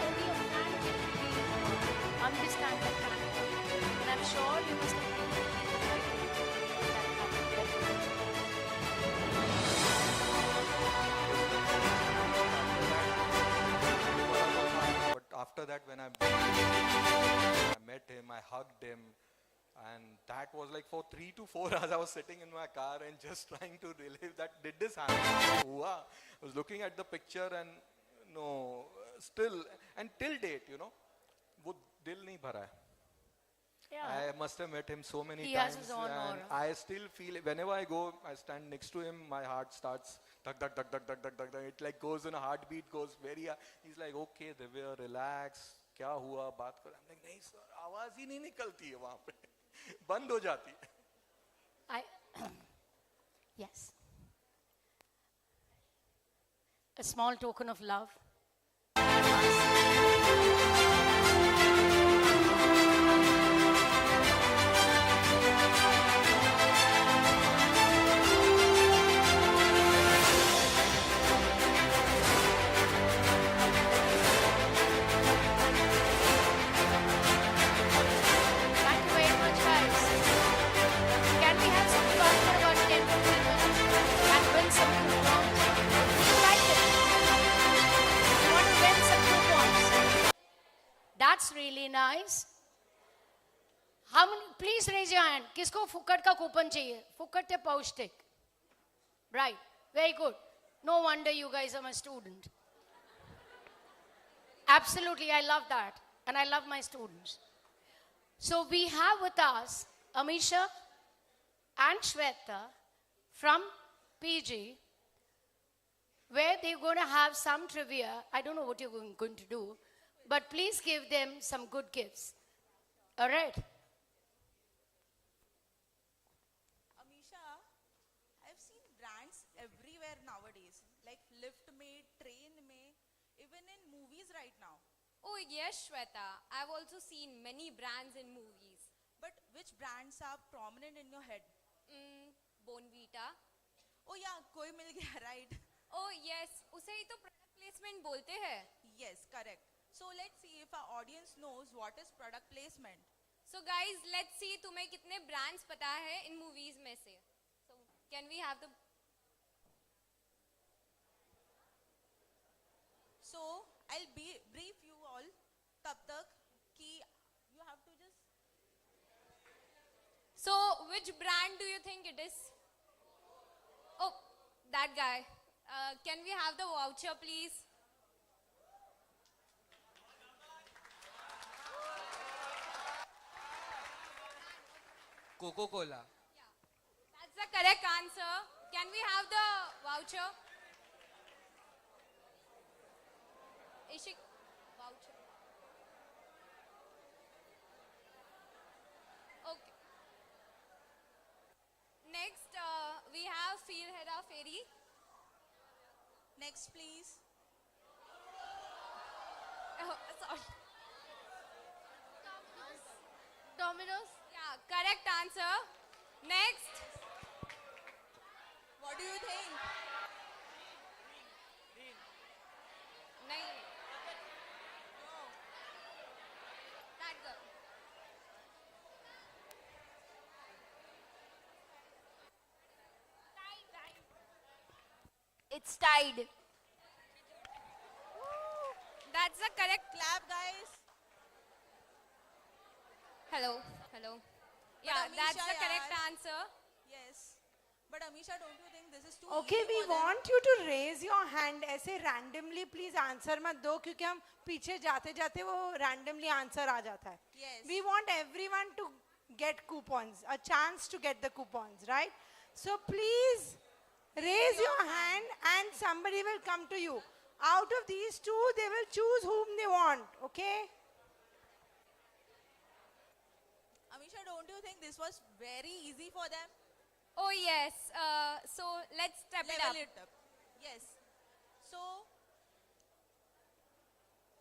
only a fan can really understand the fan moment. And I'm sure you must have been But after that, when I met him, I hugged him, and that was like for 3 to 4 hours I was sitting in my car and just trying to relive that. Did this happen? I was looking at the picture and no, still, and till date, wo dil nahi bhara hai. Yeah. I must have met him so many He times, has his own and aura. I still feel whenever I go, I stand next to him, my heart starts duck, duck, duck, duck, duck, duck, duck, duck. It like goes in a heartbeat, goes very. He's like, okay, Divya, relax. क्या हुआ? बात करो. I'm like, नहीं sir, आवाज ही नहीं निकलती है वहाँ पे, बंद हो जाती है. Yes. A small token of love. Thank you very much, guys. Can we have some fun for about 10 minutes and win some coupons? You like it? You want to win some coupons? That's really nice. How many? Please raise your hand. किसको फुकट का coupon चाहिए? फुकट या पौष्टिक? Right. Very good. No wonder you guys are my student. Absolutely, I love that. And I love my students. So we have with us Amisha and Shweta from PG, where they're going to have some trivia. I don't know what you're going to do, but please give them some good gifts. All right? Amisha, I've seen brands everywhere nowadays, like lift mein, train mein, even in movies right now. Oh yes, Shweta. I've also seen many brands in movies. But which brands are prominent in your head? Bonvita. Oh yeah, koi mil gaya, right? Oh yes, उसे ही तो product placement बोलते हैं. Yes, correct. So let's see if our audience knows what is product placement. So guys, let's see तुम्हें कितने brands पता है in movies में से. So can we have the? So I'll brief you all. तब तक कि you have to just. So which brand do you think it is? Oh, that guy. Can we have the voucher, please? Coca-Cola. That's the correct answer. Can we have the voucher? Ishik, voucher. Okay. Next, we have Feel Hera Fairy. Next, please. Oh, sorry. Domino's. Yeah, correct answer. Next. What do you think? नहीं. That girl. It's tied. That's the correct. Clap, guys. Hello. Hello. Yeah, that's Amisha, the correct yaar. answer. Yes. But Amisha, don't you think this is too Okay, easy we for them? want you to raise your hand. ऐसे randomly please answer मत दो क्योंकि हम पीछे जाते जाते वो randomly answer आ जाता है. Yes. We want everyone to get coupons, a chance to get the coupons, right? So please raise your hand and somebody will come to you. Out of these two, they will choose whom they want, okay? Amisha, don't you think this was very easy for them? Oh yes. So let's step it up. Level it up. Yes. So,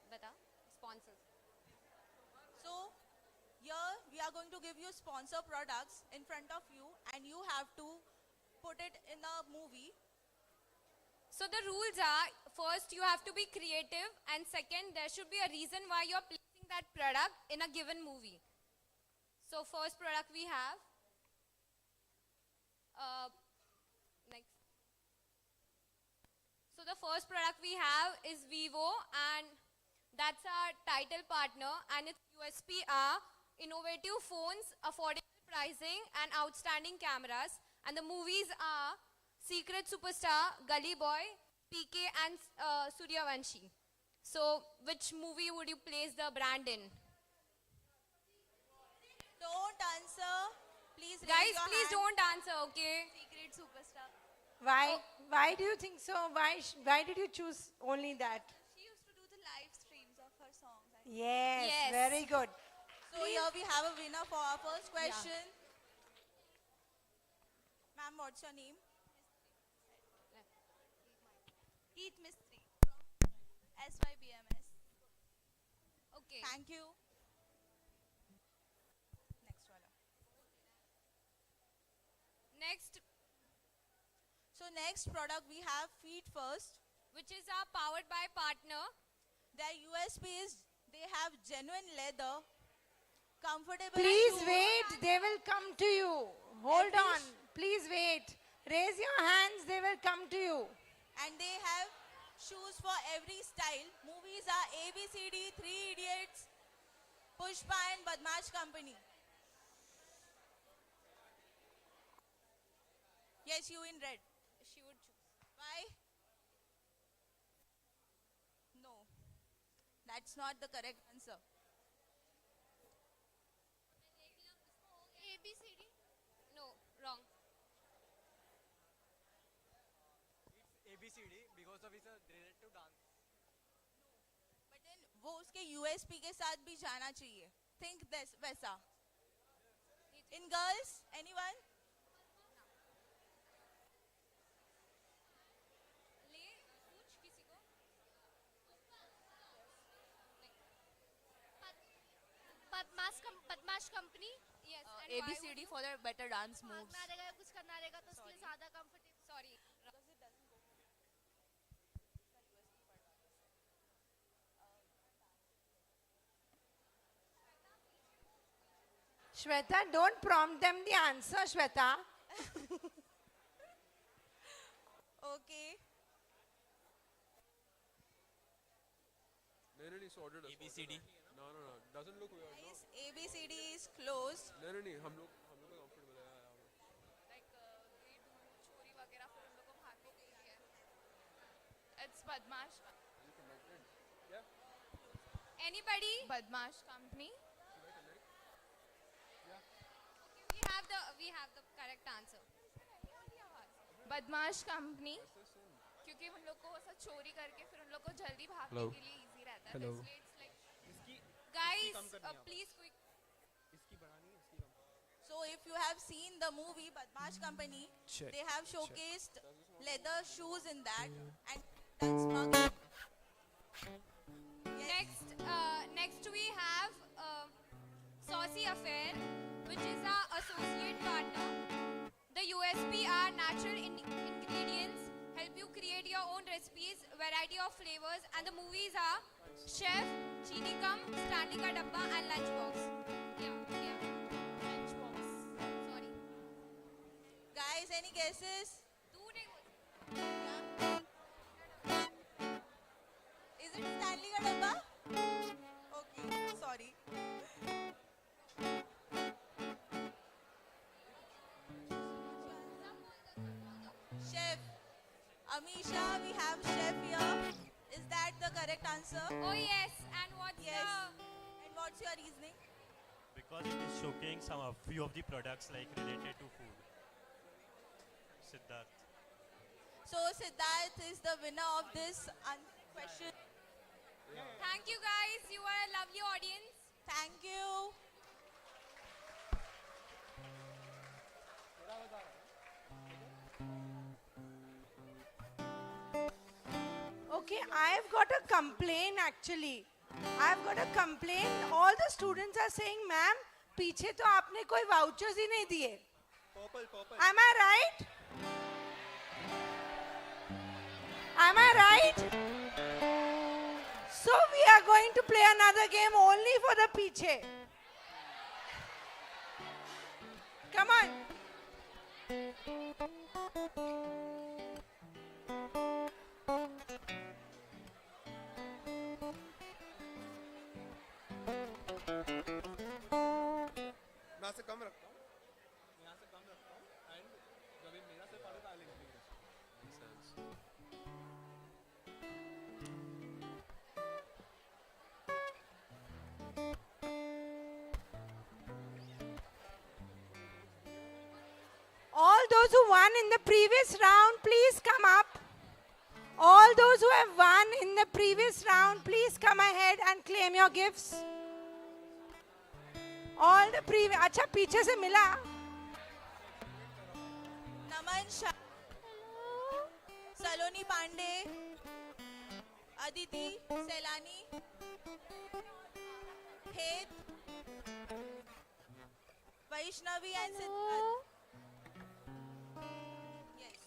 Bata. Sponsors. so here we are going to give you sponsor products in front of you and you have to put it in a movie. So the rules are, first you have to be creative, and second there should be a reason why you're placing that product in a given movie. So first product we have. Next. So the first product we have is VIVO, and that's our title partner, and its USP are innovative phones, affordable pricing, and outstanding cameras. And the movies are Secret Superstar, Gully Boy, PK, and Suryavanshi. So which movie would you place the brand in? Don't answer. Please raise Guys, your please hand. don't answer, okay? Secret superstar. Why? Why do you think so? Why did you choose only that? She used to do the live streams of her songs. Yes, Yes. very good. So here we have a winner for our first question. Ma'am, what's your name? Eat Mystery. SYBMS. Okay. Thank you. Next one. Next, So next product we have Feet First. which is our powered by partner. Their USP is they have genuine leather, comfortable. Please shoes, wait, they will come to you. Hold on, please wait. Raise your hands, they will come to you. and they have shoes for every style. Movies are ABCD, Three Idiots, Pushpa and Badmash Company. Yes, you in red. She would choose. Why? No, that's not the correct answer. ABCD? No, wrong. ABCD because of its related to dance. But then वो उसके USP के साथ भी जाना चाहिए. Think this वैसा. In girls, anyone? ले पूछ किसी को. Padmash company. Yes. And why would ABCD you? for their better dance moves. मारना रहेगा कुछ करना रहेगा तो उसके लिए ज्यादा comfortable. Sorry. Shweta, don't prompt them the answer, Shweta. Okay. नहीं नहीं sorted है ABCD. no no no doesn't look weird no Guys, ABCD is closed. नहीं नहीं हम लोग का comfortable है यार Like they do chori वगैरह फिर उन लोगों को भागने के लिए. It's Badmash. Anybody? Badmash company. We have the correct answer. बदमाश कंपनी क्योंकि उन लोग को ऐसा चोरी करके फिर उन लोग को जल्दी भागने Hello. के लिए इजी रहता है Hello. तो इसलिए it's like Guys, please quick. इसकी बढ़ानी है इसकी कम. So if you have seen the movie Badmash Company, Check, they have showcased leather shoes in that and done smuggling. Next we have Saucy Affair, which is our associate partner. The The USP are natural ingredients, help you create your own recipes, variety of flavors, and the movies are Chef, Chini Kam, Stanley Ka Dabba, and Lunchbox. Yeah. Lunchbox. Sorry. Guys, any guesses? Is it Stanley Ka Dabba? Okay, sorry. Chef. Amisha, we have chef here. Is that the correct answer? Oh yes, and what's And what's your reasoning? Because it is showcasing some a few of the products like related to food. Siddharth. So Siddharth is the winner of this question. Thank you guys, you are a lovely audience. Thank you. Okay, I've got a complaint actually. I've got a complaint. All the students are saying, ma'am, पीछे तो आपने कोई vouchers ही नहीं दिए. Am I right? Am I right? So we are going to play another game only for the पीछे. Come on. मैं से कम रखता हूँ and जब ये मेरा से पड़ेगा I'll increase it. Makes sense. All those who won in the previous round, please come up. All those who have won in the previous round, please come ahead and claim your gifts. All the previous, अच्छा पीछे से मिला. Naman Shah. Saloni Pandey. Aditi Selani. Hed. Vaishnavi and Siddharth. Yes.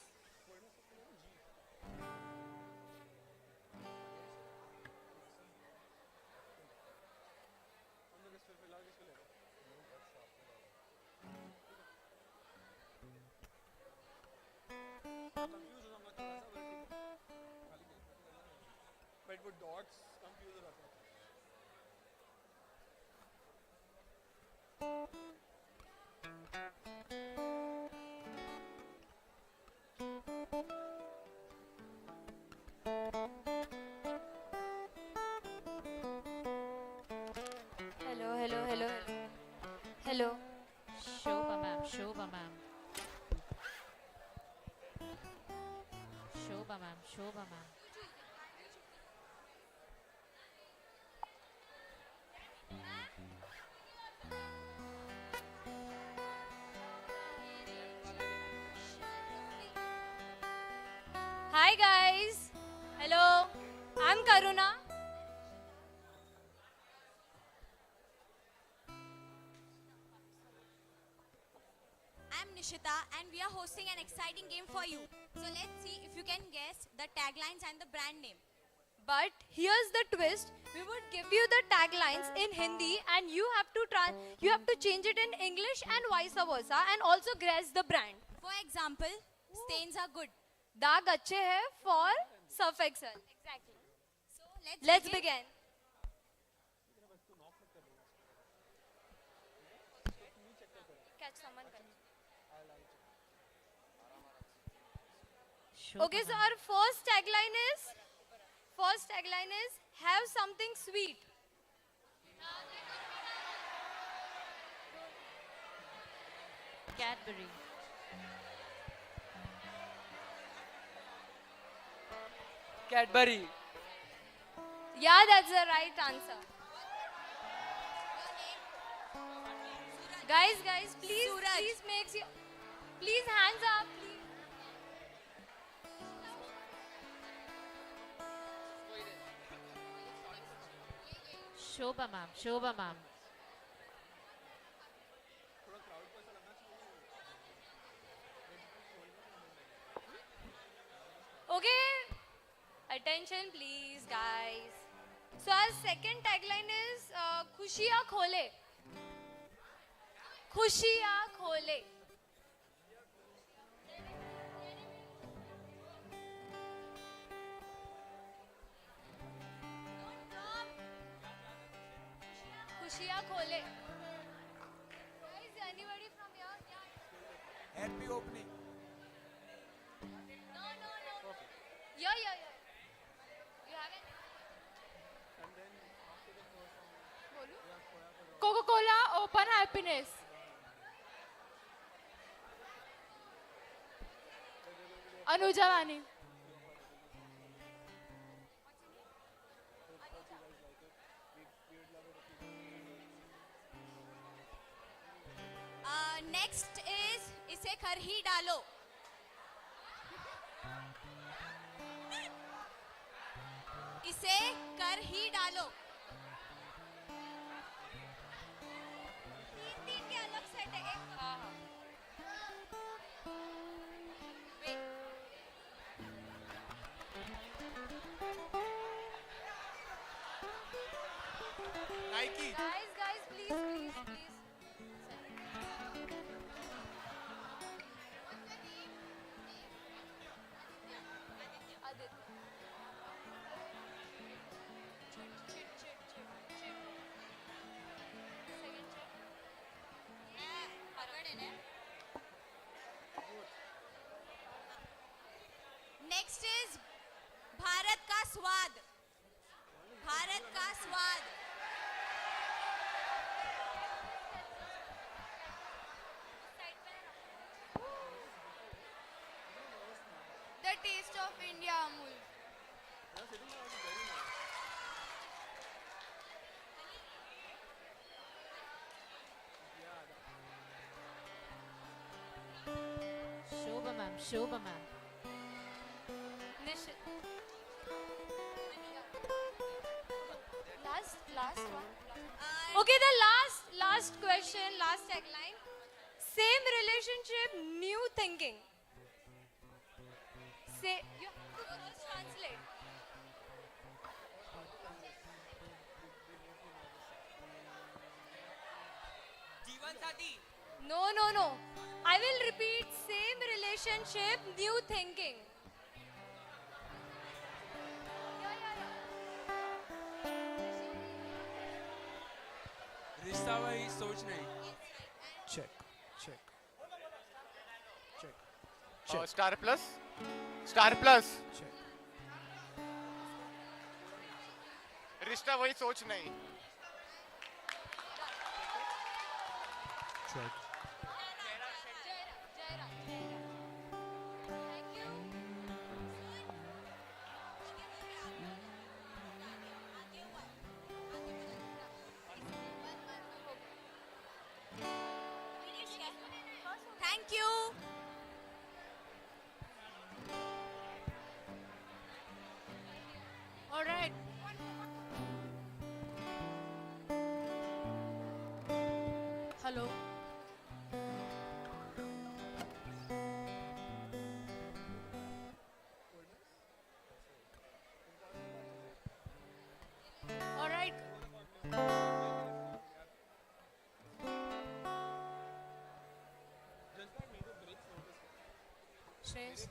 But वो dots confuse हो जाता है. Hello. Shobha ma'am, Shobha ma'am. Shobha ma'am, Shobha ma'am. Hi guys. Hello. I'm Karuna. I'm Nishita and we are hosting an exciting game for you. So let's see if you can guess the taglines and the brand name. But here's the twist. We would give you the taglines in Hindi and you have to change it in English and vice versa and also guess the brand. For example, stains are good. Daag अच्छे है for Surf Excel. Exactly. So Let's begin. Catch someone. Okay, so our first tagline is have something sweet. Cadbury. Cadbury. Yeah, that's the right answer. Guys, please hands up, please. Shobha ma'am, Shobha ma'am. Okay, attention please, guys. So our second tagline is Khushiyan khole. Khushiyan khole. Khushiyan khole. Guys, anybody from here? Happy opening. No. Yeah. You haven't? Coca-Cola, open happiness. Anuja Vani. Next is इसे कर ही डालो. इसे कर ही डालो. तीन के अलग set है. एक Wait. Nike. Guys, please. Next is Bharat का स्वाद. भारत का स्वाद. The taste of India, Amul. Shobha ma'am. Last one. Okay, the last question, last tagline. Same relationship, new thinking. Say, you girls translate. No. I will repeat. Same relationship, new thinking. रिश्ता वही सोच नहीं. Check. Star Plus. Star Plus. रिश्ता वही सोच नहीं. Check. Thank you. All right. Hello. All right. Shreyas.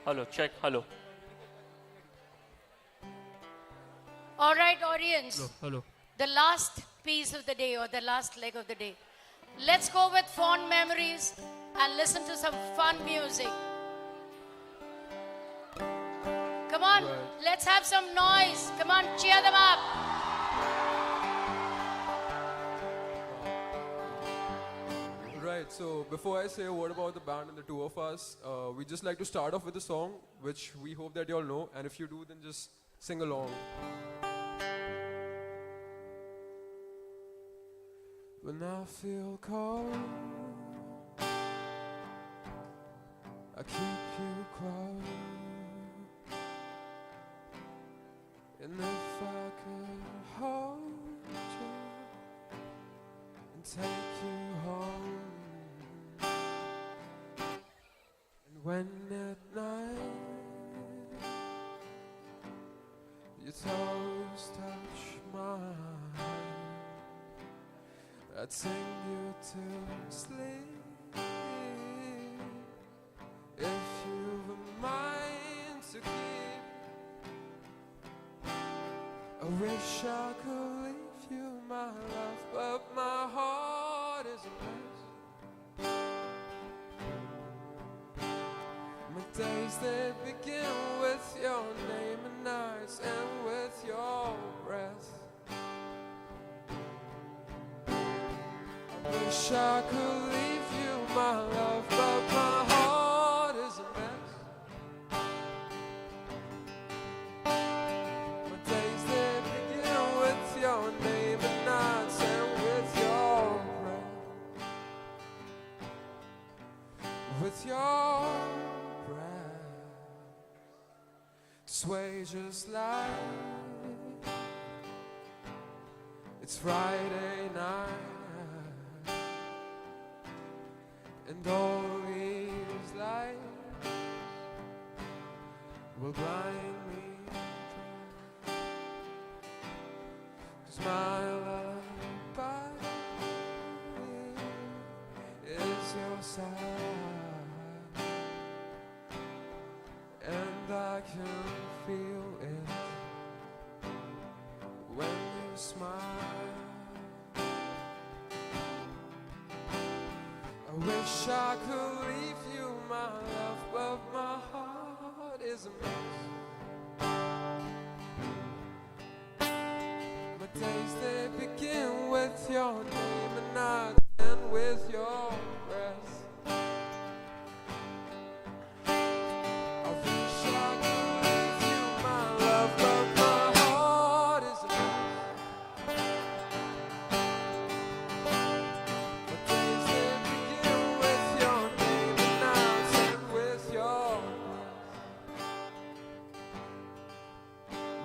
Hello, check, hello. All right, audience. Hello. The last piece of the day or the last leg of the day. Let's go with fond memories and listen to some fun music. Come on, let's have some noise. Come on, cheer them up. Right, so before I say a word about the band and the two of us, we just like to start off with a song which we hope that you all know, and if you do, then just sing along. When I feel cold, I keep you close, and if I could hold you When at night your toes touch mine, I'd sing you to sleep. If you've a mind to keep, I wish I could leave you my love, but my heart is a mess. My days, they begin with your name and nights end with your breath. I wish I could leave you my love, but my heart is a mess. My days, they begin with your name and nights end with your breath. With your sway just like it's Friday night, and all these lights will blind me dry. 'Cause my lullaby is your side, and I can feel it when you smile. I wish I could leave you my love, but my heart is a mess. My days, they begin with your name and nights end with your breath.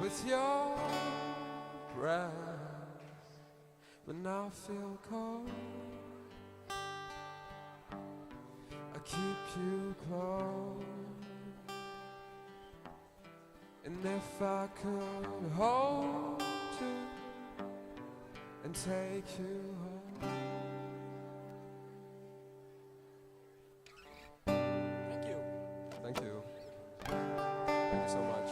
With your breath, when I feel cold, I keep you close. And if I could hold you and take you home. Thank you. Thank you. Thank you so much.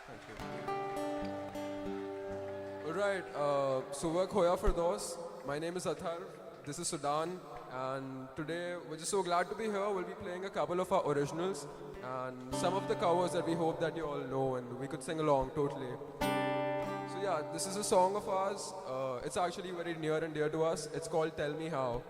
Thank you. Alright, so we're Khoya Firdaus. My name is Athar. This is Sudan. And today we're just so glad to be here. We'll be playing a couple of our originals and some of the covers that we hope that you all know and we could sing along totally. So yeah, this is a song of ours. It's actually very near and dear to us. It's called Tell Me How.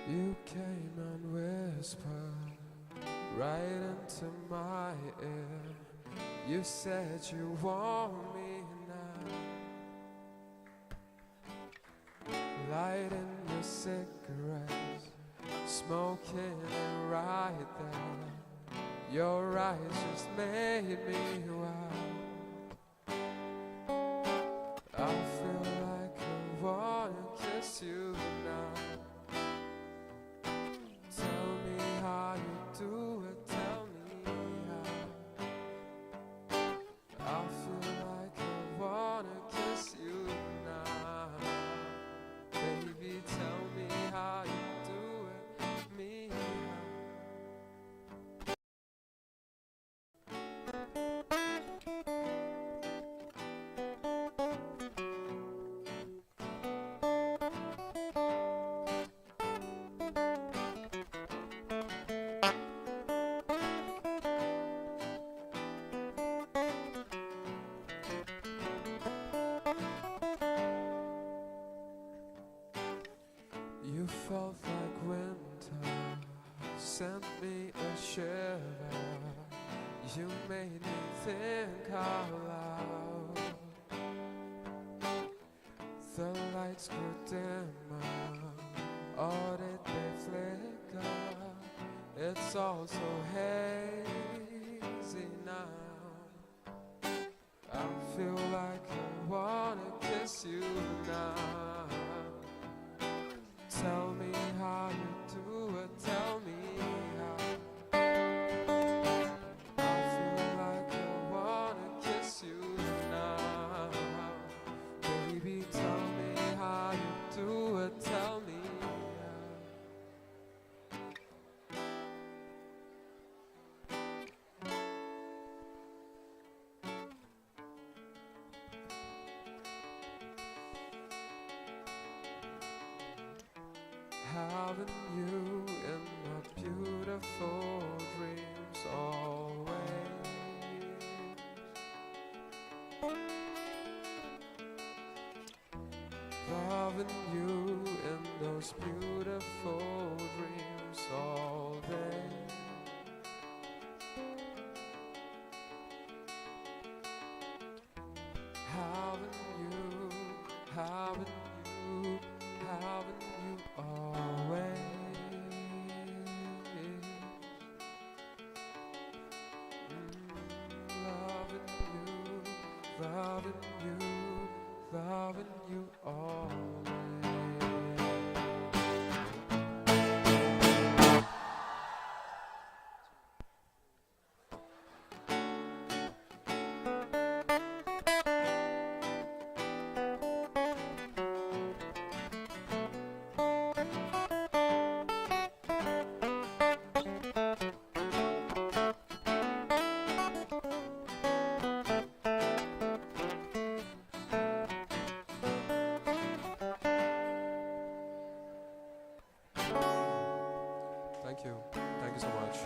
You came and whispered right into my ear. You said you want me now. Lighting your cigarettes, smoking it right there. Your eyes just made me wild. I feel like I wanna kiss you now. Tell me how you do it, tell me how. I feel like I wanna kiss you now. Baby, tell me how you do it, me how. sent me a shiver. You made me think out loud. The lights grew dimmer, or did they flicker? It's all so hazy now. I feel like I wanna kiss you now. Tell me how you do it, tell me how. I feel like I wanna kiss you now. Baby, tell me how you do it, tell me having you in my beautiful dreams always. Loving you in those beautiful dreams all day. Having you, having you, having you always. Loving you, loving you, loving you always. Thank you. Thank you so much.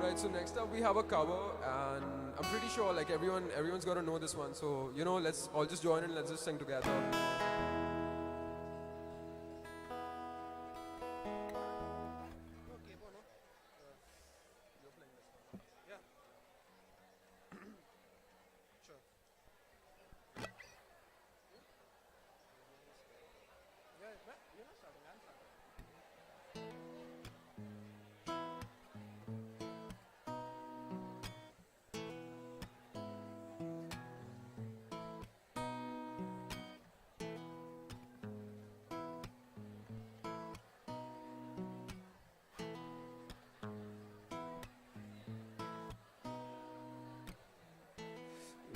Right, so next up we have a cover, and I'm pretty sure like everyone's got to know this one. So, you know, let's all just join in, let's just sing together.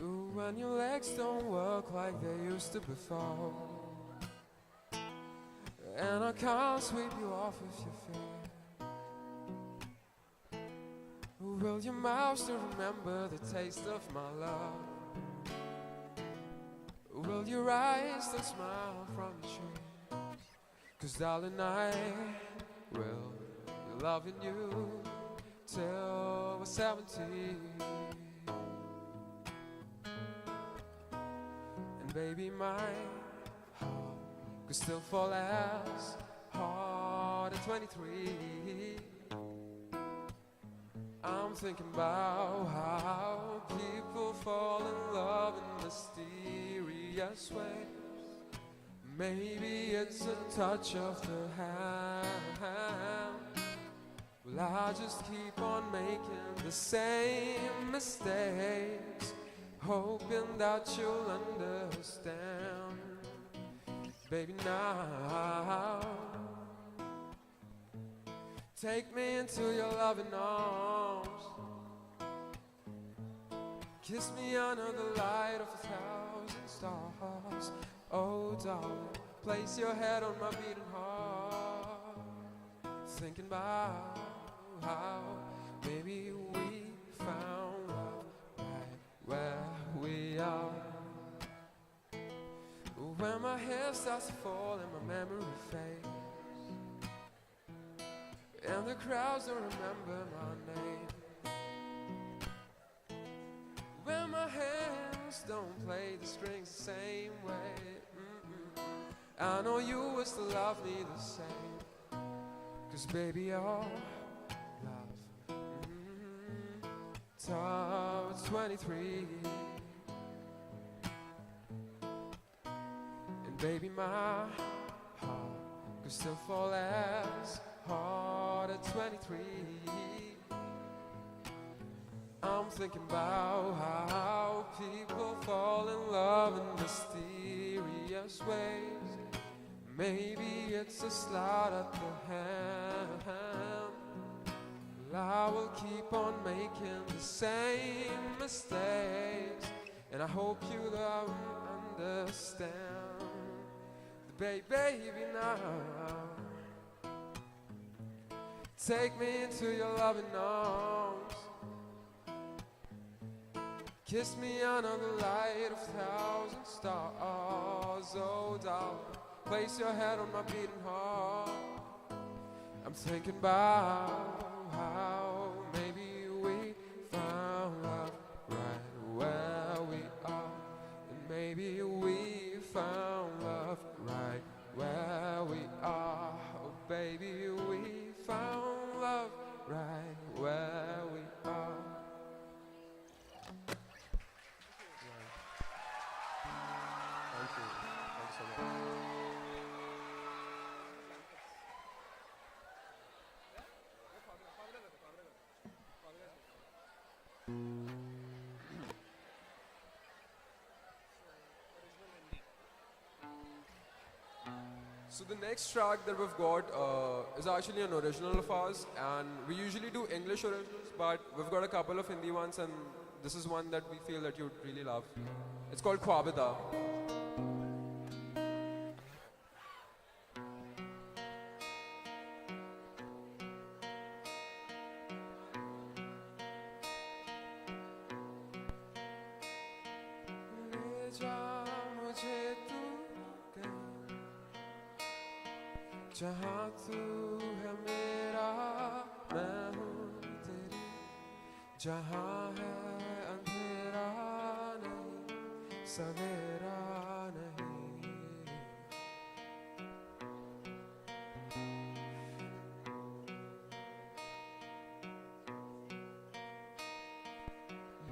Ooh, when your legs don't work like they used to before, and I can't sweep you off of your feet. Will your mouth still remember the taste of my love? Will your eyes still smile from the trees? 'Cause darling, I will be loving you till we're 70. And baby, my heart could still fall as hard at 23. I'm thinking about how people fall in love in mysterious ways. Maybe it's a touch of the hand. Well, I just keep on making the same mistakes, hoping that you'll understand. Baby, now take me into your loving arms. Kiss me under the light of 1,000 stars. Oh, darling, place your head on my beating heart. Thinking about how maybe we found love right where we are. When my hair starts to fall and my memory fades, and the crowds don't remember my name. When my hands friends don't play the strings the same way. I know you will still love me the same. 'Cause baby, your love towards 23. And baby, my heart could still fall as hard at 23. I'm thinking about how people fall in love in mysterious ways. Maybe it's a sleight of the hand. Well, I will keep on making the same mistakes, and I hope you love and understand. Baby, now take me into your loving arms. Kiss me under the light of 1,000 stars. Oh, darling, place your head on my beating heart. I'm thinking about how maybe we found love right where we are. And maybe we found love right where we are. Oh, baby, we found love right where we are. Thank you. Thank you so much. So the next track that we've got is actually an original of ours, and we usually do English originals, but we've got a couple of Hindi ones, and this is one that we feel that you'd really love. It's called Khwabida. ले जा मुझे तू कहीं, जहाँ तू है मेरा मैं हूँ तेरी, जहाँ है अंधेरा नहीं सवेरा नहीं।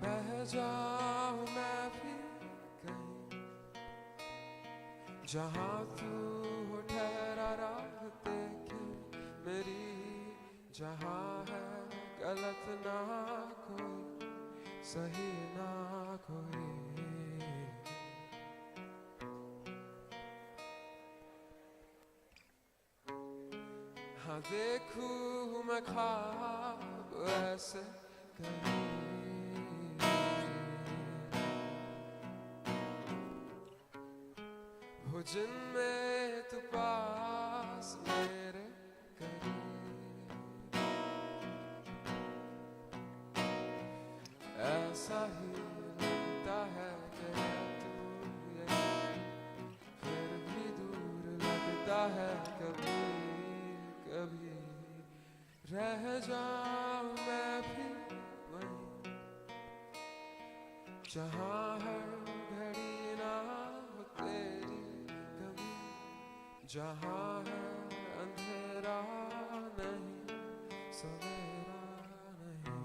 बह जाऊँ मैं भी कहीं, जहाँ तू हो ठहरा राह देखे मेरी, जहाँ है गलत ना कोई सही ना कोई। हाँ देखूँ मैं ख्वाब ऐसे कहीं, हो जिनमें तू पास मेरे करीब, ऐसा ही लगता है कि है तू यहीं, फिर भी दूर लगता है कभी कभी। रह जाऊँ मैं भी वहीं, जहाँ हर घड़ी ना हो तेरी कमी, जहाँ है अंधेरा नहीं सवेरा नहीं।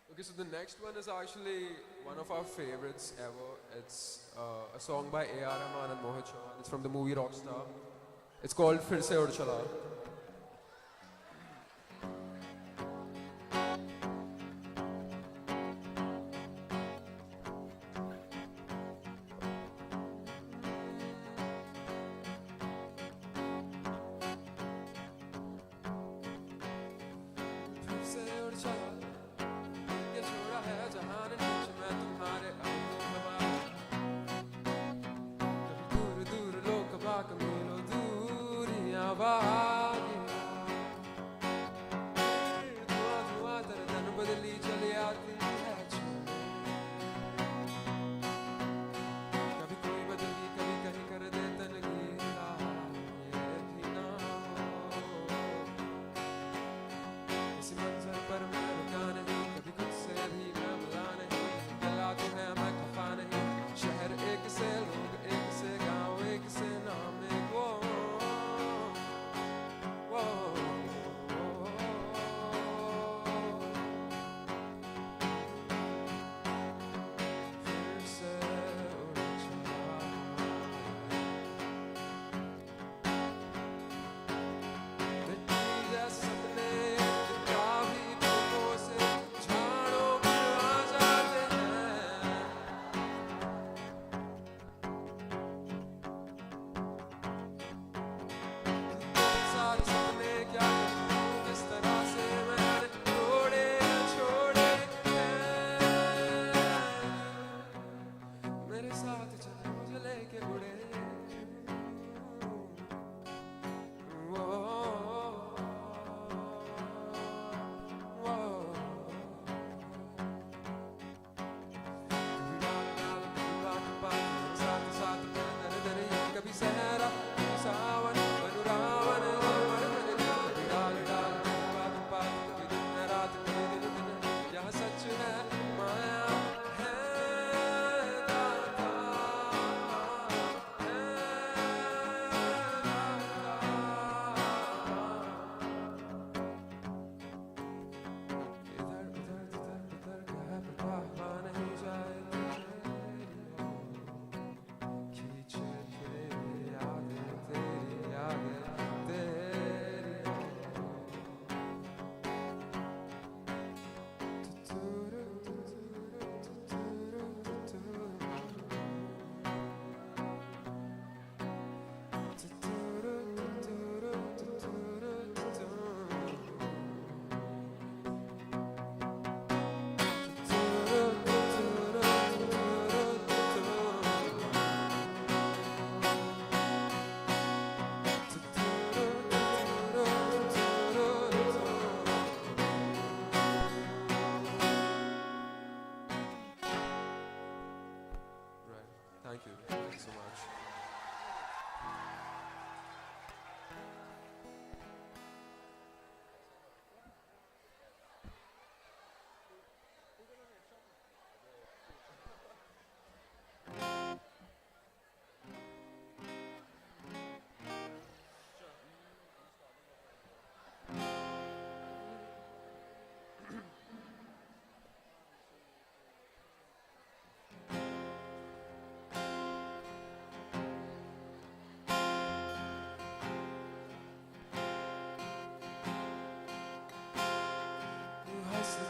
Okay, so the next one is actually one of our favorites ever. It's a song by A.R. Rahman and Mohit Chauhan. It's from the movie Rockstar. It's called Fir Se Ud Chala. फिर से उड़ चला, ये छोड़ा है जहान नीचे मैं तुम्हारे आंखों हवा।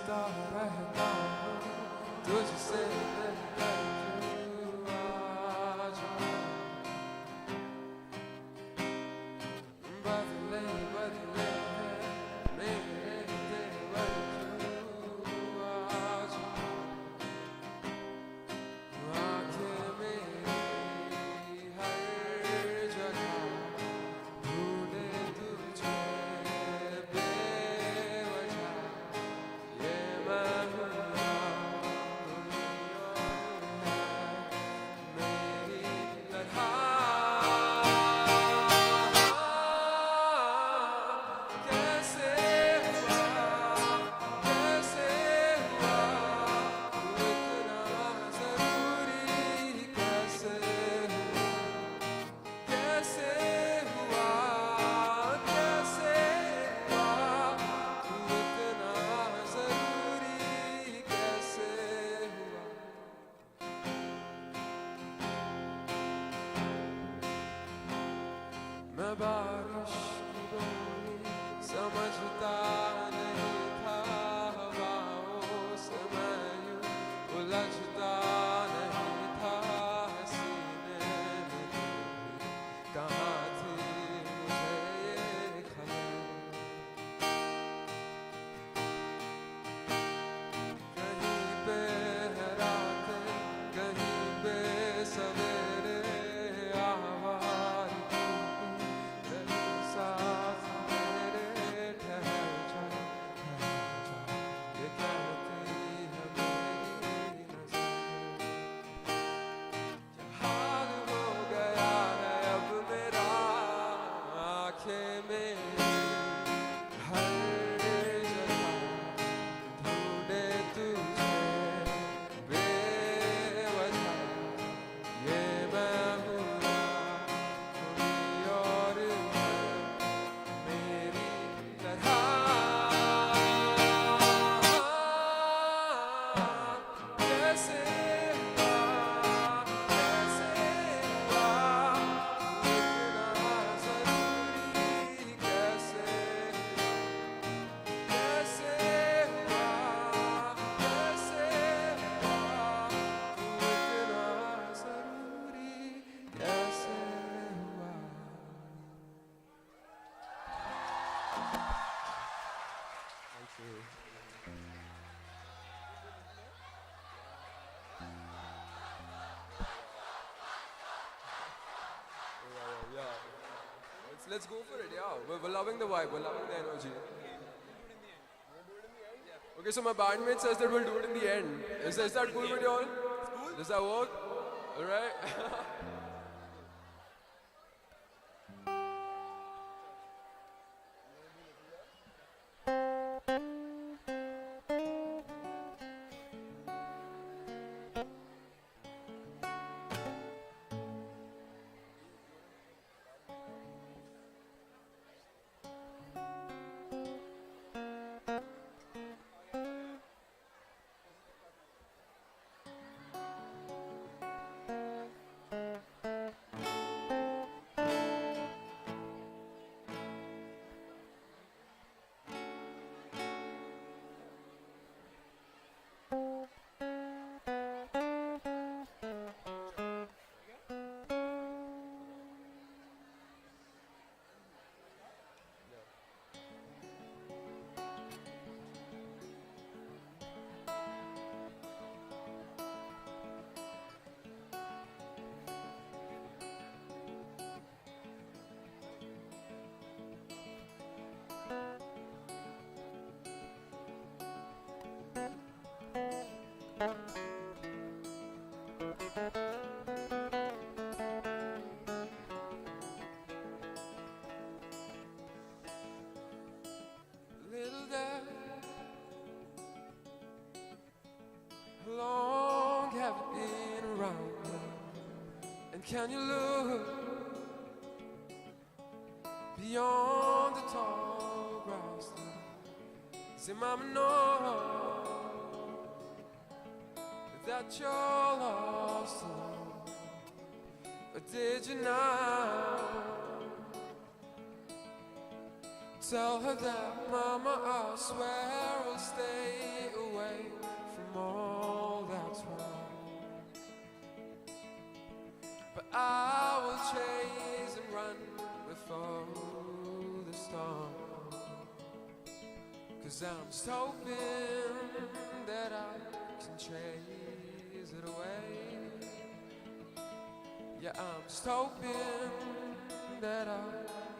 तरसता रहता हूँ तुझसे मिलकर क्यों आज बदले बदले मेरे तेवर क्यों आज आँखें मेरी हर जगह ढूंढे तुझे बेवजह ये मैं हूँ मेरी तरह कैसे हुआ तू इतना ज़रूरी कैसे हुआ तू इतना ज़रूरी कैसे हुआ मैं बारिश की बोली समझता नहीं था हवाओं से मैं यूं उलझता नहीं था सीने में तेरी कहाँ थी मुझे ये खबर कहीं पे है रातें कहीं पे सवेरे आवाज़ कहीं साथ मेरे ठहर जा ये कहती है मेरी नज़र क्या हाल हो गया है अब मेरा आँखें मेरी हर जगह ढूंढे तुझे बेवजह ये मैं हुआ कोई और है मेरी तरह कैसे हुआ इतना ज़रूरी कैसे हुआ तू इतना ज़रूरी कैसे हुआ Thank you. Yeah. Let's go for it, yeah. We're loving the vibe, we're loving the energy. Okay, so my bandmate says that we'll do it in the end. Is that cool with y'all? Does that work? Alright? Little dad, how long have you been around? And can you look beyond the tall grass? Say, Mama, know that you're lost, but did you know? Tell her that, Mama, I swear I'll stay away from all that's wrong. But I will chase and run before the storm. 'Cause I'm just hoping that I can chase it away. Yeah, I'm just hoping that I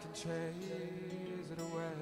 can chase it away.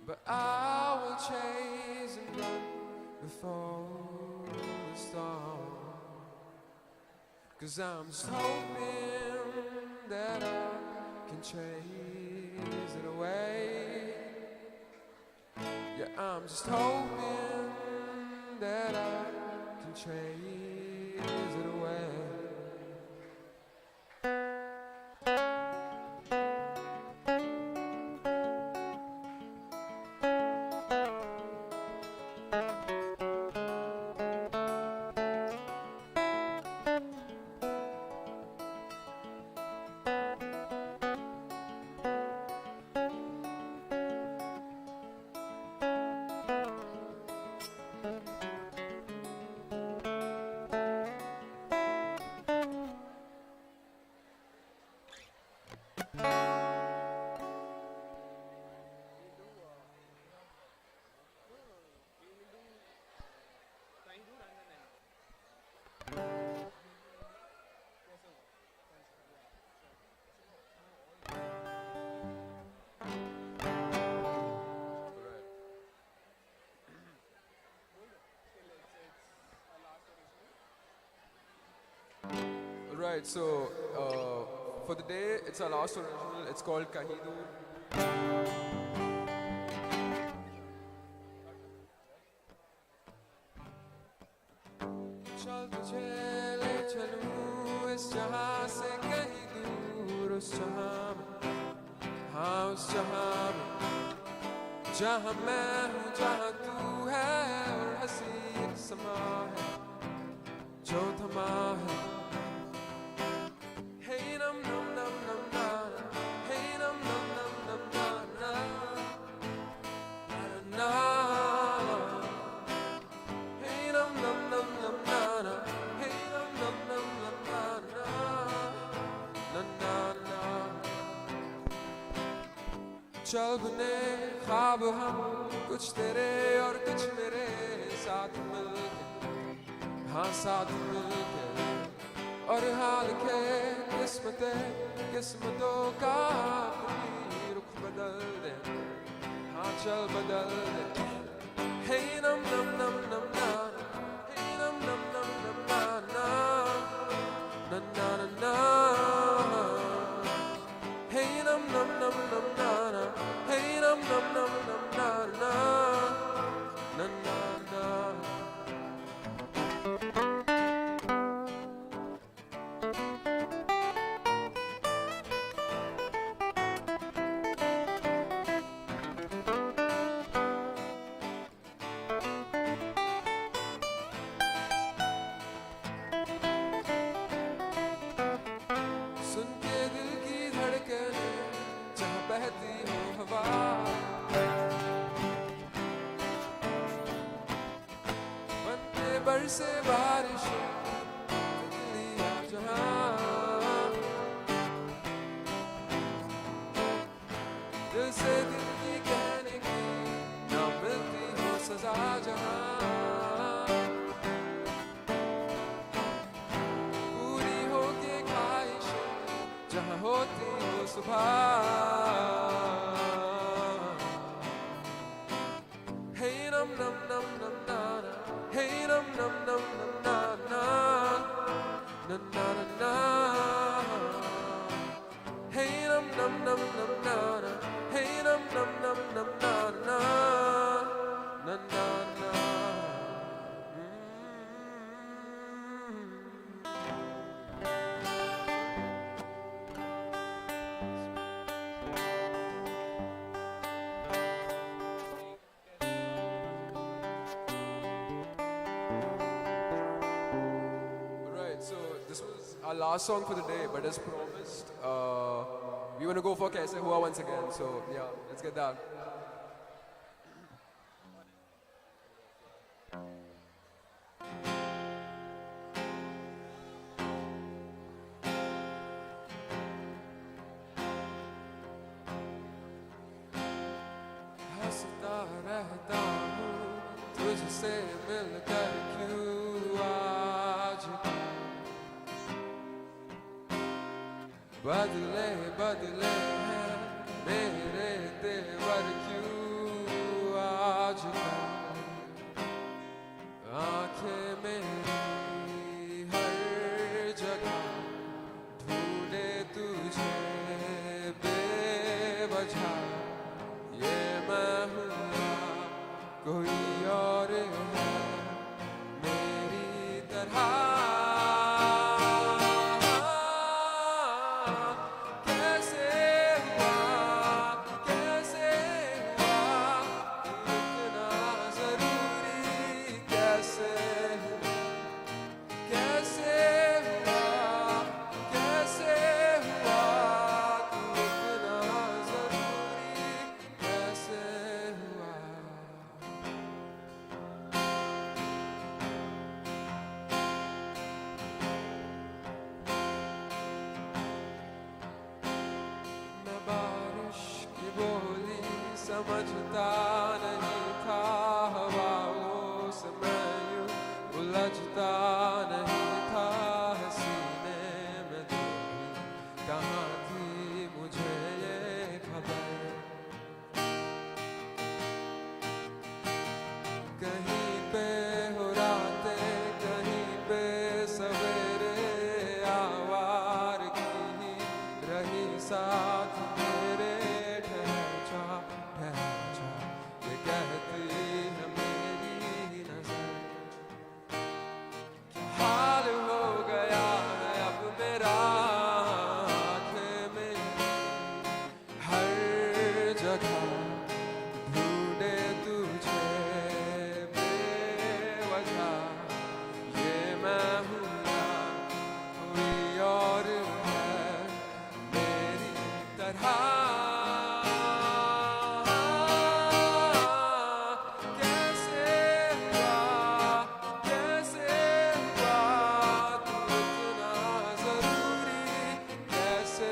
But I will chase and run before the storm. 'Cause I'm just hoping that I can chase it away. Yeah, I'm just hoping that I can chase it away. Right, so for the day, it's our last original. It's called Kahidu. चल तुझे ले चलूं इस जहां से कहीं दूर उस जहां में, हाँ उस जहां में, जहां मैं हूँ जहां तू है और हंसी एक समा है जो थमा है. Hey num num num num na na, hey num num num num na na, na na. Hey num num num num na na, hey num num num num na na, na na. चल बने ख्वाब हम कुछ तेरे और कुछ मेरे साथ मिलके, हाँ साथ मिलके, और हाल के किस्मतों का अपनी रुख बदल दे, हाँ चल बदल दे. Hey num num num num na, hey num num num num na na, na na na na. Hey num num num num na na, hey num num num num na na, na na na. बरसे बारिश तितलियां जहां दिल से दिल की कहने की ना मिलती हो सजा जहां पूरी हो के ख्वाहिशें जहां होती हो सुबह hey num num num num na na hey num num num num na na na na na na hey num num num num na na hey num num num num na na na na na Alright, so this was our last song for the day, but as promised, we want to go for Kaise Hua once again. So yeah, let's get that. हंसता रहता हूँ तुझसे मिलकर क्यों आज बदले बदले हैं मेरे तेवर क्यों आज आंखें मेरी हर जगह ढूंढे तुझे बेवजह ये मैं हूँ या कोई और है मेरी तरह कैसे हुआ इतना जरूरी कैसे हुआ तू इतना जरूरी कैसे हुआ मैं बारिश की बोली समझता नहीं था हवाओं से मैं यूं उलझता नहीं था सीने में तू भी कहाँ थी मुझे ये खबर कहीं पे हो रातें कहीं पे सवेरे आवारगी ही रही साथ मेरे ठहर जा ये कहती है मेरी नजर क्या हाल हो गया है अब मेरा आँखें मेरी हर जगह ढूंढे तुझे बेवजह ये मैं हूँ या कोई और है मेरी तरह कैसे हुआ तू इतना जरूरी कैसे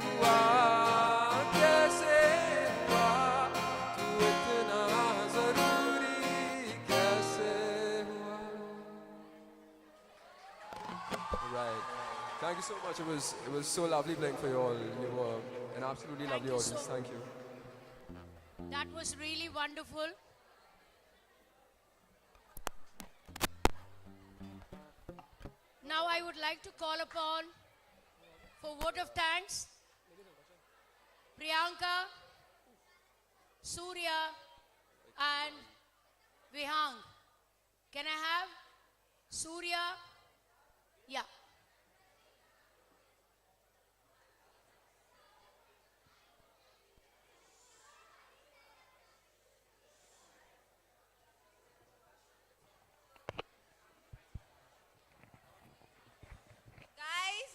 हुआ तू इतना जरूरी कैसे हुआ Right. Thank you so much. It was so lovely playing for you all. You were an absolutely lovely you so audience. Thank you. That was really wonderful. Now I would like to call upon for vote of thanks Priyanka, Surya and Vihang. Can I have Surya? Yeah.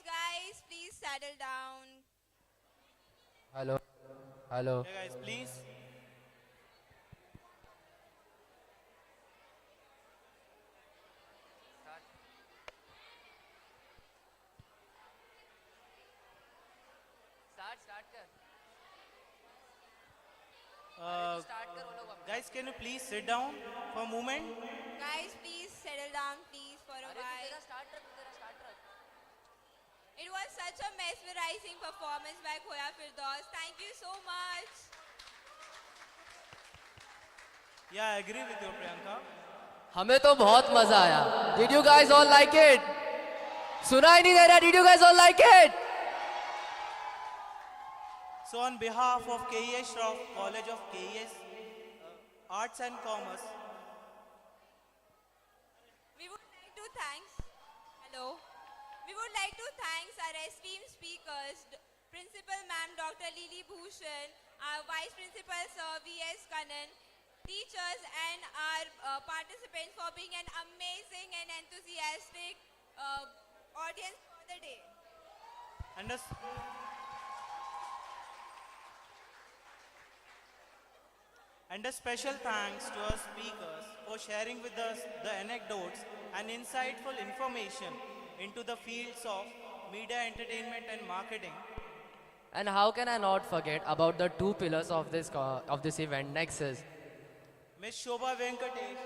Guys, please settle down. Hello. Hey guys, please. Guys, can you please sit down for a moment? Guys, please settle down, please, for a while. It was such a mesmerizing performance by Khoya Firdaus. Thank you so much. Yeah, I agree with you, Priyanka. हमें तो बहुत मजा आया. Did you guys all like it? सुनाई नहीं दे रहा. Did you guys all like it? So on behalf of KES Shroff, College of KES Arts and Commerce, We would like to thank, hello. We would like to thank our esteemed speakers, Principal Ma'am Dr. Lily Bhushan, our Vice Principal Sir V.S. Kannan, teachers and our participants for being an amazing and enthusiastic audience for the day. and a special thanks to our speakers for sharing with us the anecdotes and insightful information into the fields of media, entertainment and marketing. And how can I not forget about the two pillars of this event, Nexus. Ms. Shobha Venkatesh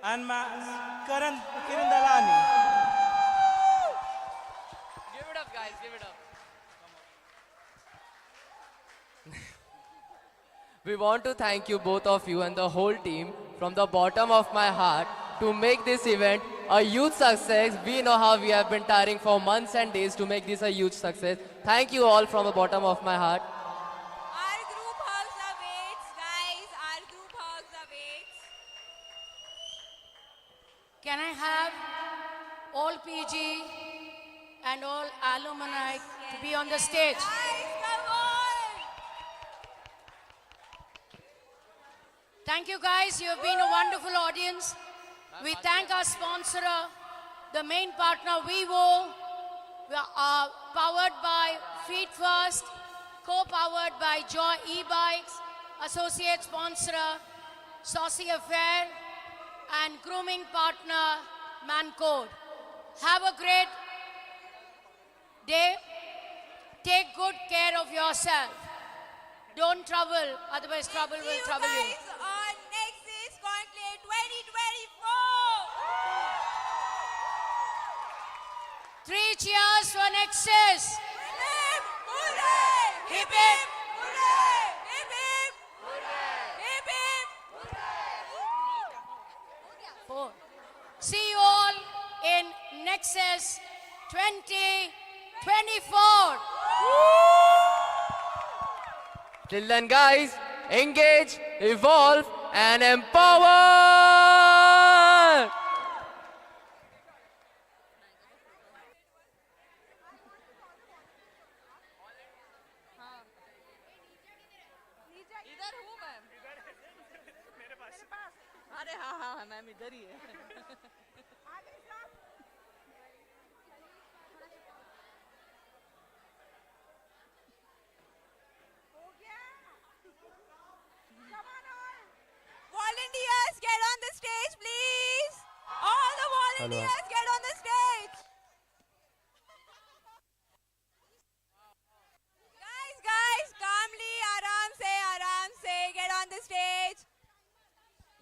and Ms. Kiran Dalani. Give it up, guys, give it up. We want to thank you, both of you and the whole team, from the bottom of my heart, to make this event a huge success. We know how we have been tiring for months and days to make this a huge success. Thank you all from the bottom of my heart. Our group hugs awaits, guys. Our group hugs awaits. Can I have all PG and all alumni to be on the stage? Guys, come on. Thank you guys, you have been a wonderful audience. We thank our sponsor, the main partner VIVO, we are powered by Feet First, co-powered by Joy E-Bikes, associate sponsor Saucy Affair, and grooming partner Mancode. Have a great day. Take good care of yourself. Don't trouble, otherwise trouble will trouble you. Guys on NEXUS Conclave 2024. 3 cheers for NEXUS. Hip hooray! Hip hip. Hooray! Hip hip! Hip hip! 4. See you all in NEXUS 2024. Till then, guys, engage, evolve, and empower! इधर हूँ ma'am मेरे पास अरे हाँ हाँ हाँ ma'am इधर ही है Volunteers, get on the stage, please. All the volunteers, get on the stage. Guys, calmly, aram se, get on the stage.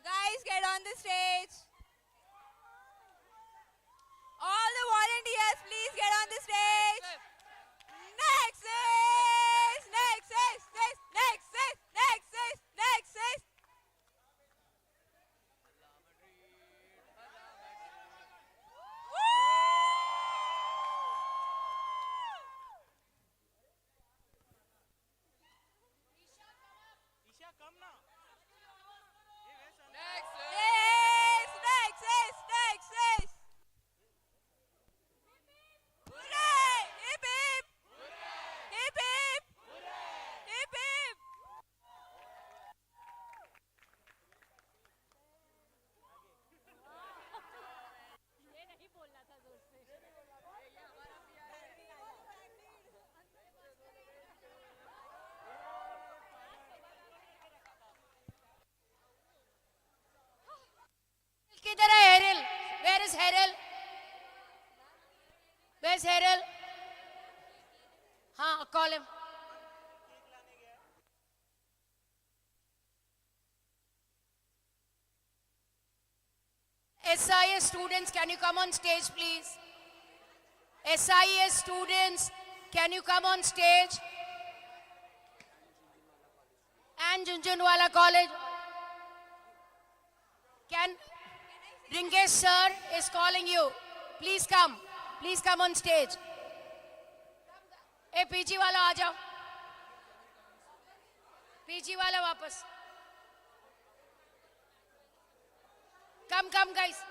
Guys, get on the stage. All the volunteers, please get on the stage. NEXUS, NEXUS, NEXUS, NEXUS, NEXUS. Yes, NEXUS, NEXUS. Hooray! Hip hip! Hip hip! Hip hip! किधर है हेरल? Where is Heral? Where's Heral? हाँ, call him. SIS students, can you come on stage, please? SIS students, can you come on stage? And Junjunwala College. Can Ringesh sir is calling you. Please come. Please come on stage. Hey, PG wala aa jao. PG wala wapas. Come, guys.